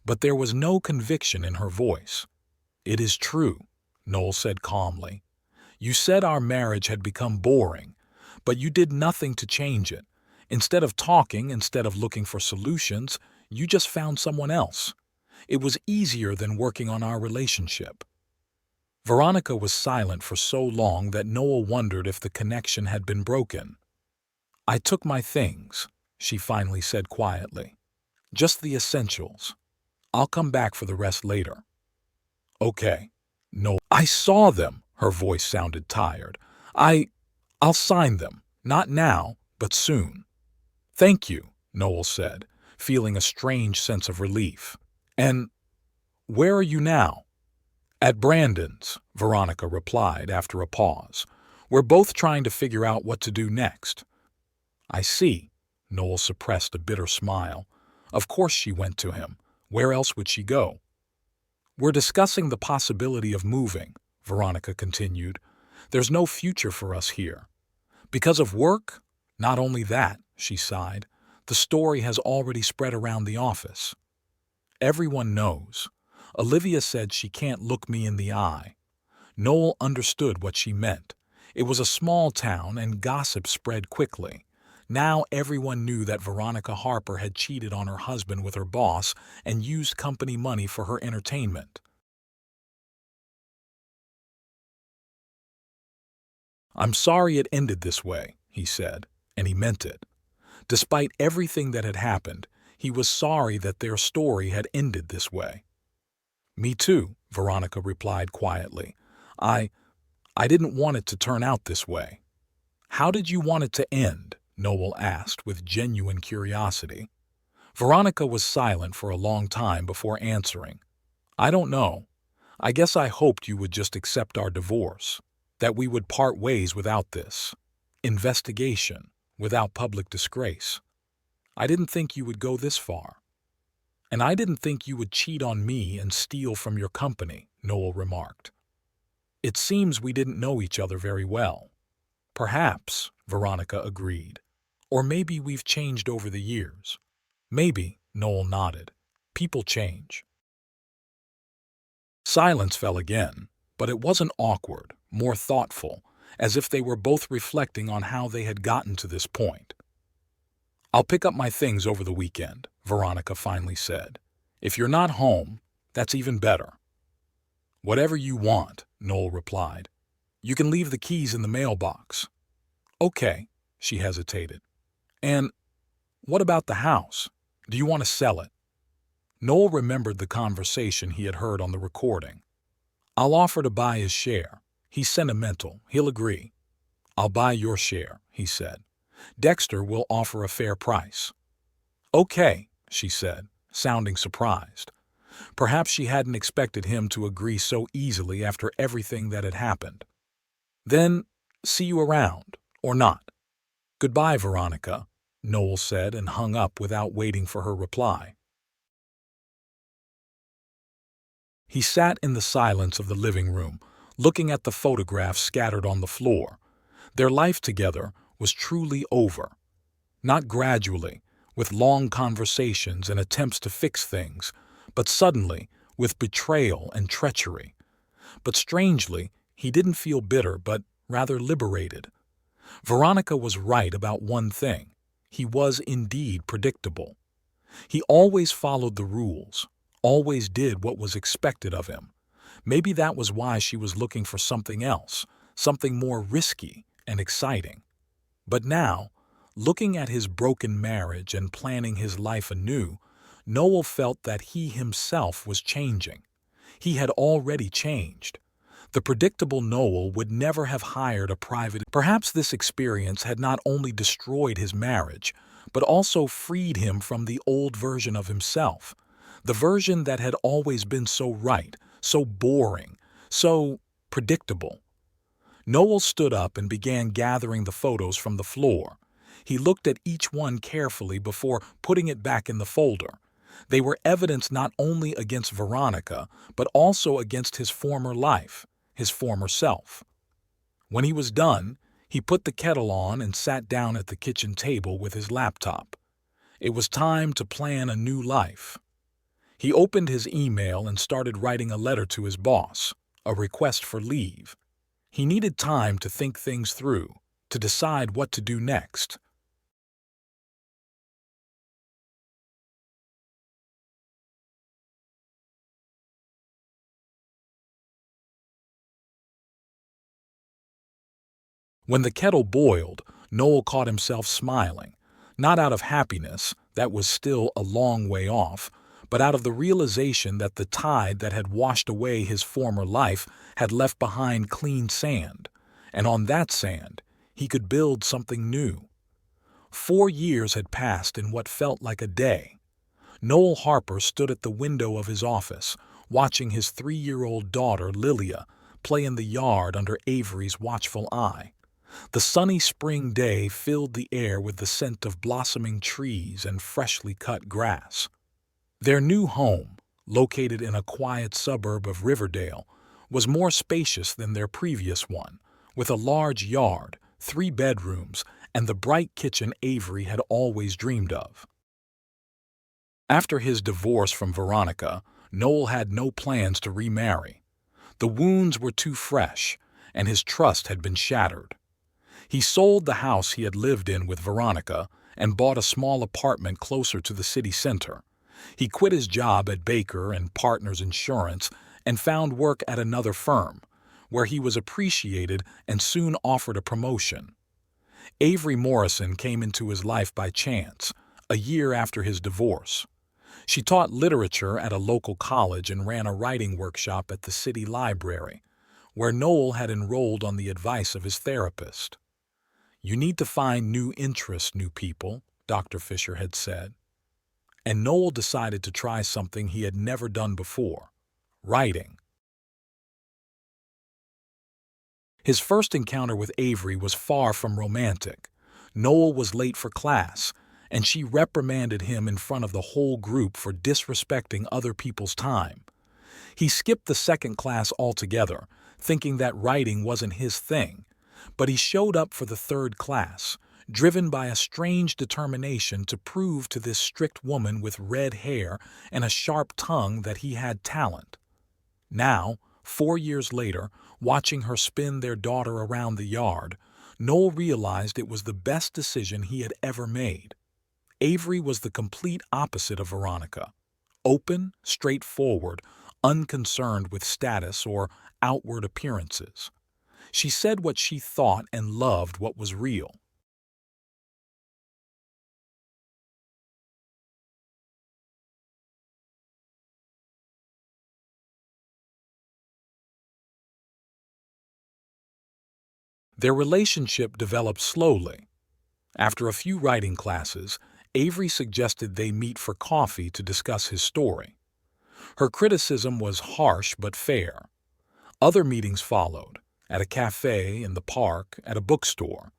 But there was no conviction in her voice. "It is true," Noel said calmly. "You said our marriage had become boring, but you did nothing to change it. Instead of talking, instead of looking for solutions, you just found someone else. It was easier than working on our relationship." Veronica was silent for so long that Noel wondered if the connection had been broken. "I took my things," she finally said quietly. "Just the essentials. I'll come back for the rest later." "Okay." "No, I saw them." Her voice sounded tired. I'll sign them. Not now, but soon." "Thank you," Noel said, feeling a strange sense of relief. "And where are you now?" "At Brandon's," Veronica replied after a pause. "We're both trying to figure out what to do next." "I see." Noel suppressed a bitter smile. Of course she went to him. Where else would she go? "We're discussing the possibility of moving," Veronica continued. "There's no future for us here." "Because of work?" "Not only that," she sighed. "The story has already spread around the office. Everyone knows. Olivia said she can't look me in the eye." Noel understood what she meant. It was a small town and gossip spread quickly. Now everyone knew that Veronica Harper had cheated on her husband with her boss and used company money for her entertainment. "I'm sorry it ended this way," he said, and he meant it. Despite everything that had happened, he was sorry that their story had ended this way. "Me too," Veronica replied quietly. I didn't want it to turn out this way." "How did you want it to end?" Noel asked with genuine curiosity. Veronica was silent for a long time before answering. "I don't know. I guess I hoped you would just accept our divorce, that we would part ways without this investigation, without public disgrace. I didn't think you would go this far." "And I didn't think you would cheat on me and steal from your company," Noel remarked. "It seems we didn't know each other very well." "Perhaps," Veronica agreed. "Or maybe we've changed over the years." "Maybe," Noel nodded. "People change." Silence fell again, but it wasn't awkward, more thoughtful, as if they were both reflecting on how they had gotten to this point. "I'll pick up my things over the weekend," Veronica finally said. "If you're not home, that's even better." "Whatever you want," Noel replied. "You can leave the keys in the mailbox." "Okay," she hesitated. "And what about the house? Do you want to sell it?" Noel remembered the conversation he had heard on the recording. "I'll offer to buy his share. He's sentimental. He'll agree." "I'll buy your share," he said. "Dexter will offer a fair price." "Okay," she said, sounding surprised. Perhaps she hadn't expected him to agree so easily after everything that had happened. "Then, see you around, or not." "Goodbye, Veronica," Noel said and hung up without waiting for her reply. He sat in the silence of the living room, looking at the photographs scattered on the floor. Their life together was truly over. Not gradually, with long conversations and attempts to fix things, but suddenly, with betrayal and treachery. But strangely, he didn't feel bitter, but rather liberated. Veronica was right about one thing. He was indeed predictable. He always followed the rules, always did what was expected of him. Maybe that was why she was looking for something else, something more risky and exciting. But now, looking at his broken marriage and planning his life anew, Noel felt that he himself was changing. He had already changed. The predictable Noel would never have hired a private. Perhaps this experience had not only destroyed his marriage, but also freed him from the old version of himself, the version that had always been so right, so boring, so predictable. Noel stood up and began gathering the photos from the floor. He looked at each one carefully before putting it back in the folder. They were evidence not only against Veronica, but also against his former life, his former self. When he was done, he put the kettle on and sat down at the kitchen table with his laptop. It was time to plan a new life. He opened his email and started writing a letter to his boss, a request for leave. He needed time to think things through, to decide what to do next. When the kettle boiled, Noel caught himself smiling, not out of happiness, that was still a long way off, but out of the realization that the tide that had washed away his former life had left behind clean sand, and on that sand he could build something new. 4 years had passed in what felt like a day. Noel Harper stood at the window of his office, watching his 3-year-old daughter, Lilia, play in the yard under Avery's watchful eye. The sunny spring day filled the air with the scent of blossoming trees and freshly cut grass. Their new home, located in a quiet suburb of Riverdale, was more spacious than their previous one, with a large yard, 3 bedrooms, and the bright kitchen Avery had always dreamed of. After his divorce from Veronica, Noel had no plans to remarry. The wounds were too fresh, and his trust had been shattered. He sold the house he had lived in with Veronica and bought a small apartment closer to the city center. He quit his job at Baker and Partners Insurance and found work at another firm, where he was appreciated and soon offered a promotion. Avery Morrison came into his life by chance, a year after his divorce. She taught literature at a local college and ran a writing workshop at the city library, where Noel had enrolled on the advice of his therapist. "You need to find new interests, new people," Dr. Fisher had said. And Noel decided to try something he had never done before: writing. His first encounter with Avery was far from romantic. Noel was late for class, and she reprimanded him in front of the whole group for disrespecting other people's time. He skipped the second class altogether, thinking that writing wasn't his thing, but he showed up for the third class, driven by a strange determination to prove to this strict woman with red hair and a sharp tongue that he had talent. Now, 4 years later, watching her spin their daughter around the yard, Noel realized it was the best decision he had ever made. Avery was the complete opposite of Veronica: open, straightforward, unconcerned with status or outward appearances. She said what she thought and loved what was real. Their relationship developed slowly. After a few writing classes, Avery suggested they meet for coffee to discuss his story. Her criticism was harsh but fair. Other meetings followed, at a cafe, in the park, at a bookstore.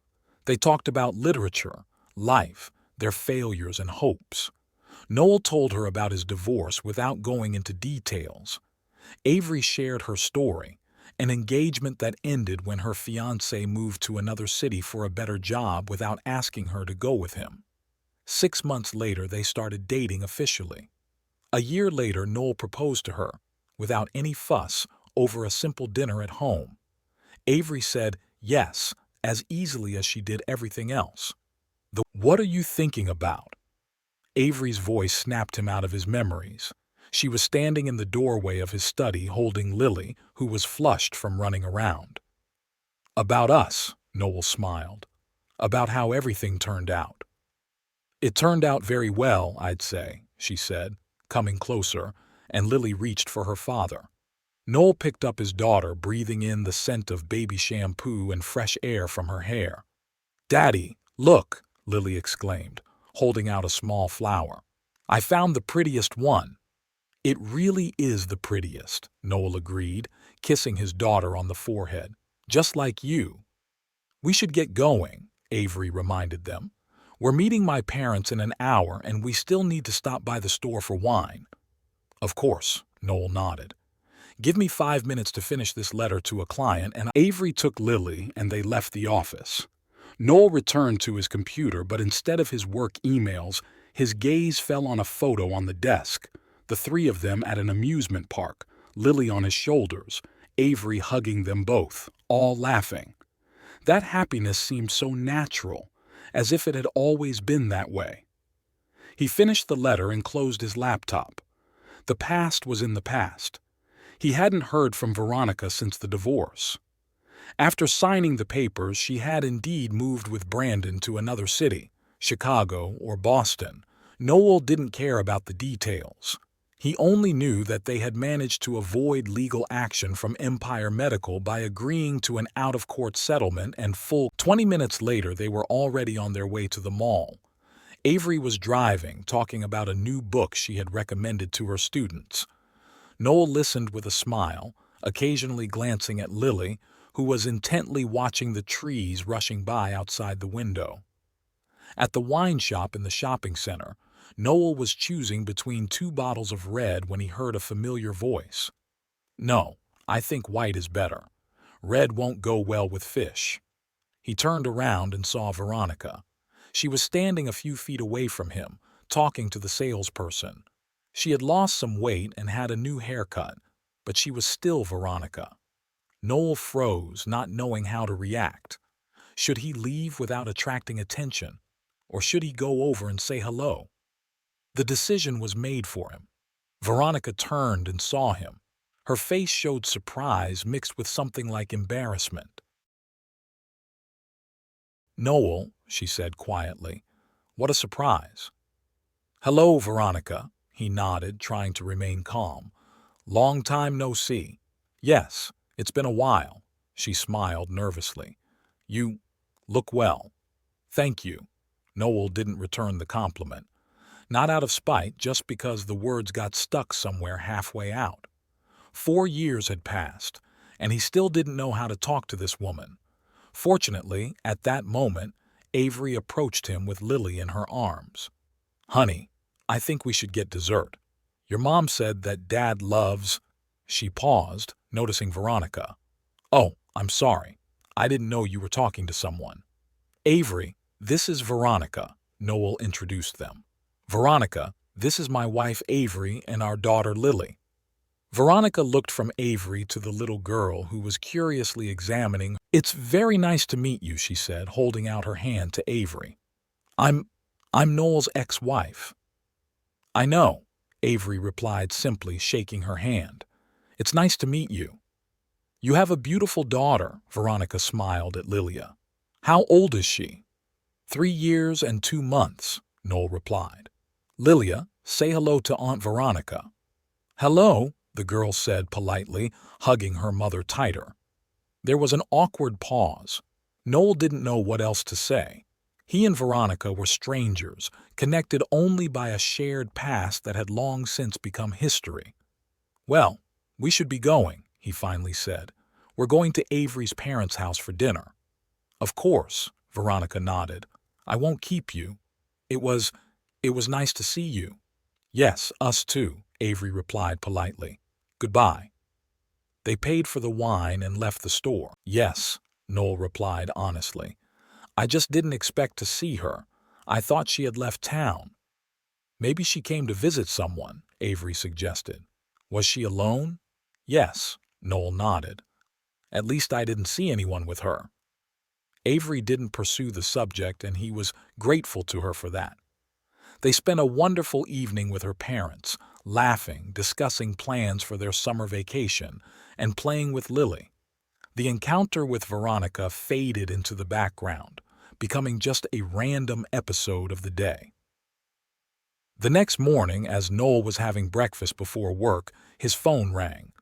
They talked about literature, life, their failures and hopes. Noel told her about his divorce without going into details. Avery shared her story, an engagement that ended when her fiancé moved to another city for a better job without asking her to go with him. 6 months later, they started dating officially. A year later, Noel proposed to her, without any fuss, over a simple dinner at home. Avery said yes, as easily as she did everything else. "What are you thinking about?" Avery's voice snapped him out of his memories. She was standing in the doorway of his study holding Lily, who was flushed from running around. "About us," Noel smiled. "About how everything turned out." "It turned out very well, I'd say," she said, coming closer, and Lily reached for her father. Noel picked up his daughter, breathing in the scent of baby shampoo and fresh air from her hair. "Daddy, look!" Lily exclaimed, holding out a small flower. "I found the prettiest one." "It really is the prettiest," Noel agreed, kissing his daughter on the forehead. "Just like you." "We should get going," Avery reminded them. "We're meeting my parents in an hour and we still need to stop by the store for wine." "Of course," Noel nodded. "Give me 5 minutes to finish this letter to a client," and Avery took Lily and they left the office. Noel returned to his computer, but instead of his work emails, his gaze fell on a photo on the desk. The three of them at an amusement park, Lily on his shoulders, Avery hugging them both, all laughing. That happiness seemed so natural, as if it had always been that way. He finished the letter and closed his laptop. The past was in the past. He hadn't heard from Veronica since the divorce. After signing the papers, she had indeed moved with Brandon to another city, Chicago or Boston. Noel didn't care about the details. He only knew that they had managed to avoid legal action from Empire Medical by agreeing to an out-of-court settlement, and 20 minutes later they were already on their way to the mall. Avery was driving, talking about a new book she had recommended to her students. Noel listened with a smile, occasionally glancing at Lily, who was intently watching the trees rushing by outside the window. At the wine shop in the shopping center, Noel was choosing between 2 bottles of red when he heard a familiar voice. "No, I think white is better. Red won't go well with fish." He turned around and saw Veronica. She was standing a few feet away from him, talking to the salesperson. She had lost some weight and had a new haircut, but she was still Veronica. Noel froze, not knowing how to react. Should he leave without attracting attention, or should he go over and say hello? The decision was made for him. Veronica turned and saw him. Her face showed surprise mixed with something like embarrassment. "Noel," she said quietly, "what a surprise." "Hello, Veronica," he nodded, trying to remain calm. "Long time no see." "Yes, it's been a while," she smiled nervously. "You look well." "Thank you." Noel didn't return the compliment. Not out of spite, just because the words got stuck somewhere halfway out. 4 years had passed, and he still didn't know how to talk to this woman. Fortunately, at that moment, Avery approached him with Lily in her arms. "Honey, I think we should get dessert. Your mom said that Dad loves—" She paused, noticing Veronica. "Oh, I'm sorry. I didn't know you were talking to someone." "Avery, this is Veronica," Noel introduced them. "Veronica, this is my wife Avery and our daughter Lily." Veronica looked from Avery to the little girl who was curiously examining. "It's very nice to meet you," she said, holding out her hand to Avery. I'm Noel's ex-wife." "I know," Avery replied simply, shaking her hand. "It's nice to meet you." "You have a beautiful daughter," Veronica smiled at Lilia. "How old is she?" 3 years and 2 months, Noel replied. "Lilia, say hello to Aunt Veronica." "Hello," the girl said politely, hugging her mother tighter. There was an awkward pause. Noel didn't know what else to say. He and Veronica were strangers, connected only by a shared past that had long since become history. "Well, we should be going," he finally said. "We're going to Avery's parents' house for dinner." "Of course," Veronica nodded. "I won't keep you. It was nice to see you." "Yes, us too," Avery replied politely. "Goodbye." They paid for the wine and left the store. "Yes," Noel replied honestly. "I just didn't expect to see her. I thought she had left town." "Maybe she came to visit someone," Avery suggested. "Was she alone?" "Yes," Noel nodded. "At least I didn't see anyone with her." Avery didn't pursue the subject, and he was grateful to her for that. They spent a wonderful evening with her parents, laughing, discussing plans for their summer vacation, and playing with Lily. The encounter with Veronica faded into the background, becoming just a random episode of the day. The next morning, as Noel was having breakfast before work, his phone rang.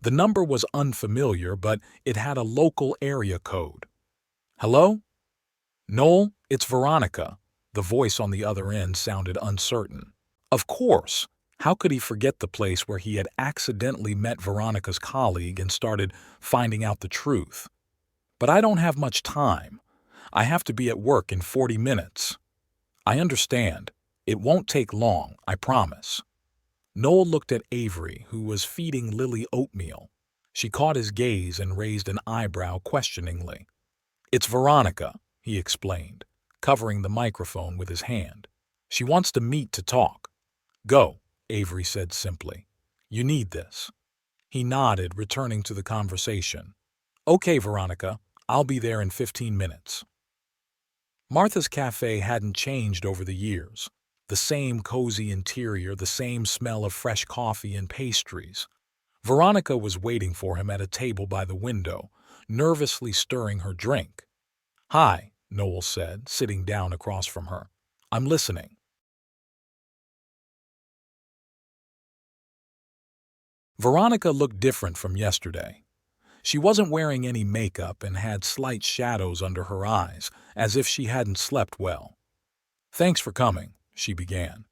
The number was unfamiliar, but it had a local area code. "Hello?" "Noel, it's Veronica." The voice on the other end sounded uncertain. Of course. How could he forget the place where he had accidentally met Veronica's colleague and started finding out the truth? But I don't have much time. I have to be at work in 40 minutes. I understand. It won't take long, I promise. Noel looked at Avery, who was feeding Lily oatmeal. She caught his gaze and raised an eyebrow questioningly. It's Veronica, he explained, covering the microphone with his hand. She wants to meet to talk. Go, Avery said simply. You need this. He nodded, returning to the conversation. Okay, Veronica, I'll be there in 15 minutes. Martha's Cafe hadn't changed over the years. The same cozy interior, the same smell of fresh coffee and pastries. Veronica was waiting for him at a table by the window, nervously stirring her drink. Hi, Noel said, sitting down across from her. I'm listening. Veronica looked different from yesterday. She wasn't wearing any makeup and had slight shadows under her eyes, as if she hadn't slept well. Thanks for coming, she began.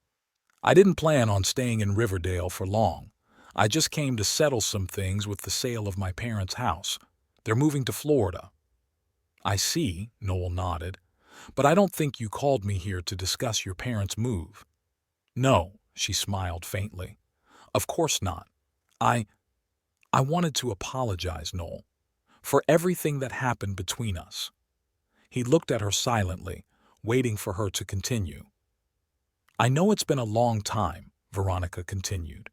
I didn't plan on staying in Riverdale for long. I just came to settle some things with the sale of my parents' house. They're moving to Florida. I see, Noel nodded. But I don't think you called me here to discuss your parents' move. No, she smiled faintly. Of course not. I wanted to apologize, Noel, for everything that happened between us. He looked at her silently, waiting for her to continue. I know it's been a long time, Veronica continued,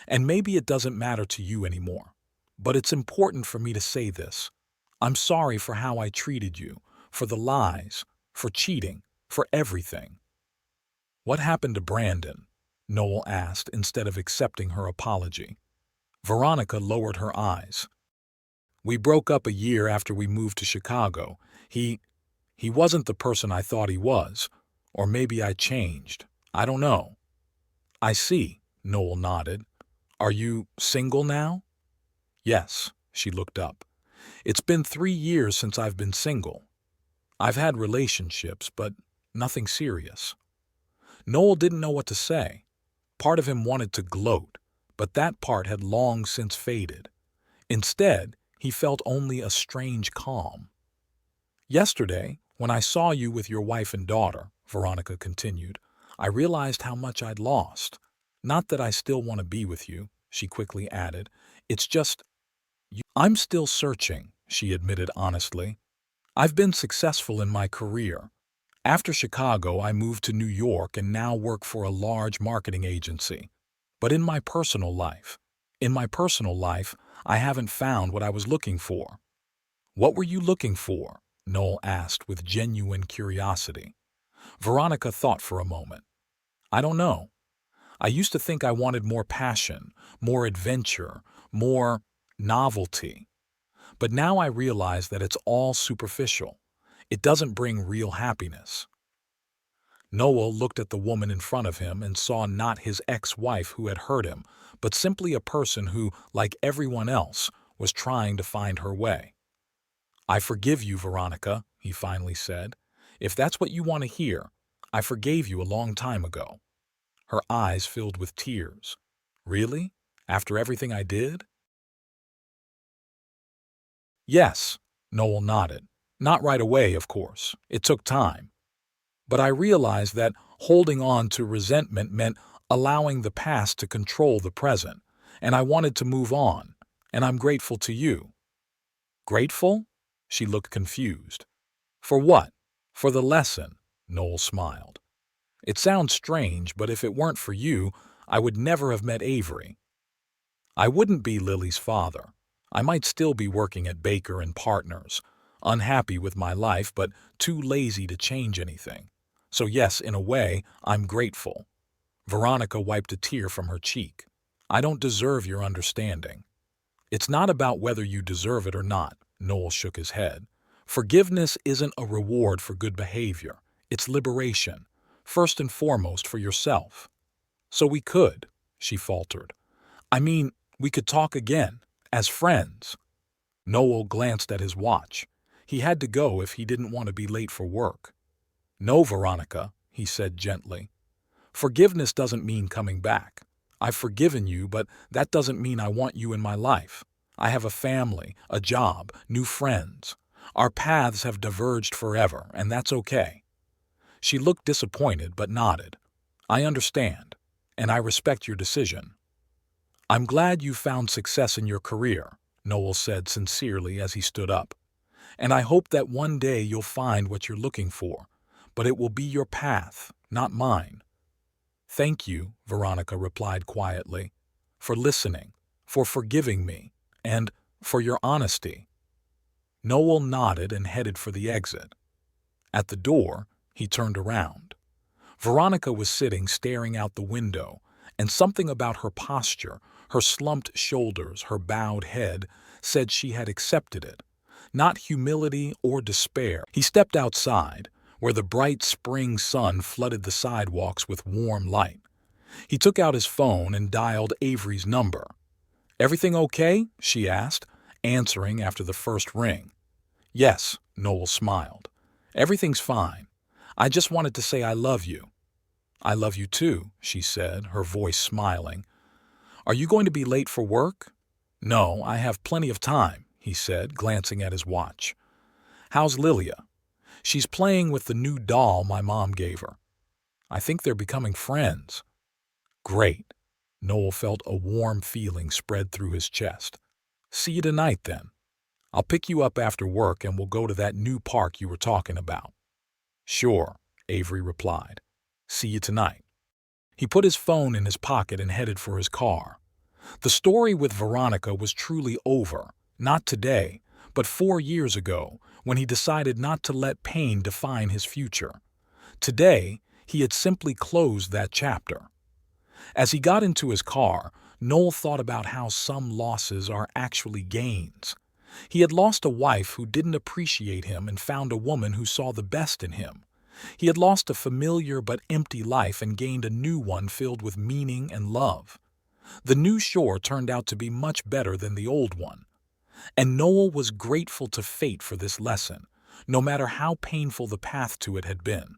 and maybe it doesn't matter to you anymore, but it's important for me to say this. I'm sorry for how I treated you, for the lies, for cheating, for everything. What happened to Brandon? Noel asked instead of accepting her apology. Veronica lowered her eyes. We broke up a year after we moved to Chicago. He wasn't the person I thought he was. Or maybe I changed. I don't know. I see, Noel nodded. Are you single now? Yes, she looked up. It's been 3 years since I've been single. I've had relationships, but nothing serious. Noel didn't know what to say. Part of him wanted to gloat, but that part had long since faded. Instead, he felt only a strange calm. Yesterday, when I saw you with your wife and daughter, Veronica continued, I realized how much I'd lost. Not that I still want to be with you, she quickly added. It's just, I'm still searching, she admitted honestly. I've been successful in my career. After Chicago, I moved to New York and now work for a large marketing agency. But in my personal life, I haven't found what I was looking for. What were you looking for? Noel asked with genuine curiosity. Veronica thought for a moment. I don't know. I used to think I wanted more passion, more adventure, more novelty. But now I realize that it's all superficial. It doesn't bring real happiness. Noel looked at the woman in front of him and saw not his ex-wife who had hurt him, but simply a person who, like everyone else, was trying to find her way. I forgive you, Veronica, he finally said. If that's what you want to hear, I forgave you a long time ago. Her eyes filled with tears. Really? After everything I did? Yes, Noel nodded. Not right away, of course. It took time. But I realized that holding on to resentment meant allowing the past to control the present, and I wanted to move on, and I'm grateful to you. Grateful? She looked confused. For what? For the lesson, Noel smiled. It sounds strange, but if it weren't for you, I would never have met Avery. I wouldn't be Lily's father. I might still be working at Baker and Partners, unhappy with my life but too lazy to change anything. So yes, in a way, I'm grateful. Veronica wiped a tear from her cheek. I don't deserve your understanding. It's not about whether you deserve it or not, Noel shook his head. Forgiveness isn't a reward for good behavior. It's liberation, first and foremost for yourself. So we could, she faltered. I mean, we could talk again, as friends. Noel glanced at his watch. He had to go if he didn't want to be late for work. "No, Veronica," he said gently. "Forgiveness doesn't mean coming back. I've forgiven you, but that doesn't mean I want you in my life. I have a family, a job, new friends. Our paths have diverged forever, and that's okay." She looked disappointed but nodded. "I understand, and I respect your decision." "I'm glad you found success in your career," Noel said sincerely as he stood up. "And I hope that one day you'll find what you're looking for, but it will be your path, not mine." "Thank you," Veronica replied quietly, "for listening, for forgiving me, and for your honesty." Noel nodded and headed for the exit. At the door, he turned around. Veronica was sitting staring out the window, and something about her posture, her slumped shoulders, her bowed head, said she had accepted it. Not humility or despair. He stepped outside, where the bright spring sun flooded the sidewalks with warm light. He took out his phone and dialed Avery's number. "Everything okay?" she asked, answering after the first ring. "Yes," Noel smiled. "Everything's fine. I just wanted to say I love you." "I love you too," she said, her voice smiling. "Are you going to be late for work?" "No, I have plenty of time," he said, glancing at his watch. "How's Lilia?" "She's playing with the new doll my mom gave her. I think they're becoming friends." "Great." Noel felt a warm feeling spread through his chest. "See you tonight, then. I'll pick you up after work and we'll go to that new park you were talking about." "Sure," Avery replied. "See you tonight." He put his phone in his pocket and headed for his car. The story with Veronica was truly over, not today, but 4 years ago, when he decided not to let pain define his future. Today, he had simply closed that chapter. As he got into his car, Noel thought about how some losses are actually gains. He had lost a wife who didn't appreciate him and found a woman who saw the best in him. He had lost a familiar but empty life and gained a new one filled with meaning and love. The new shore turned out to be much better than the old one. And Noel was grateful to fate for this lesson, no matter how painful the path to it had been.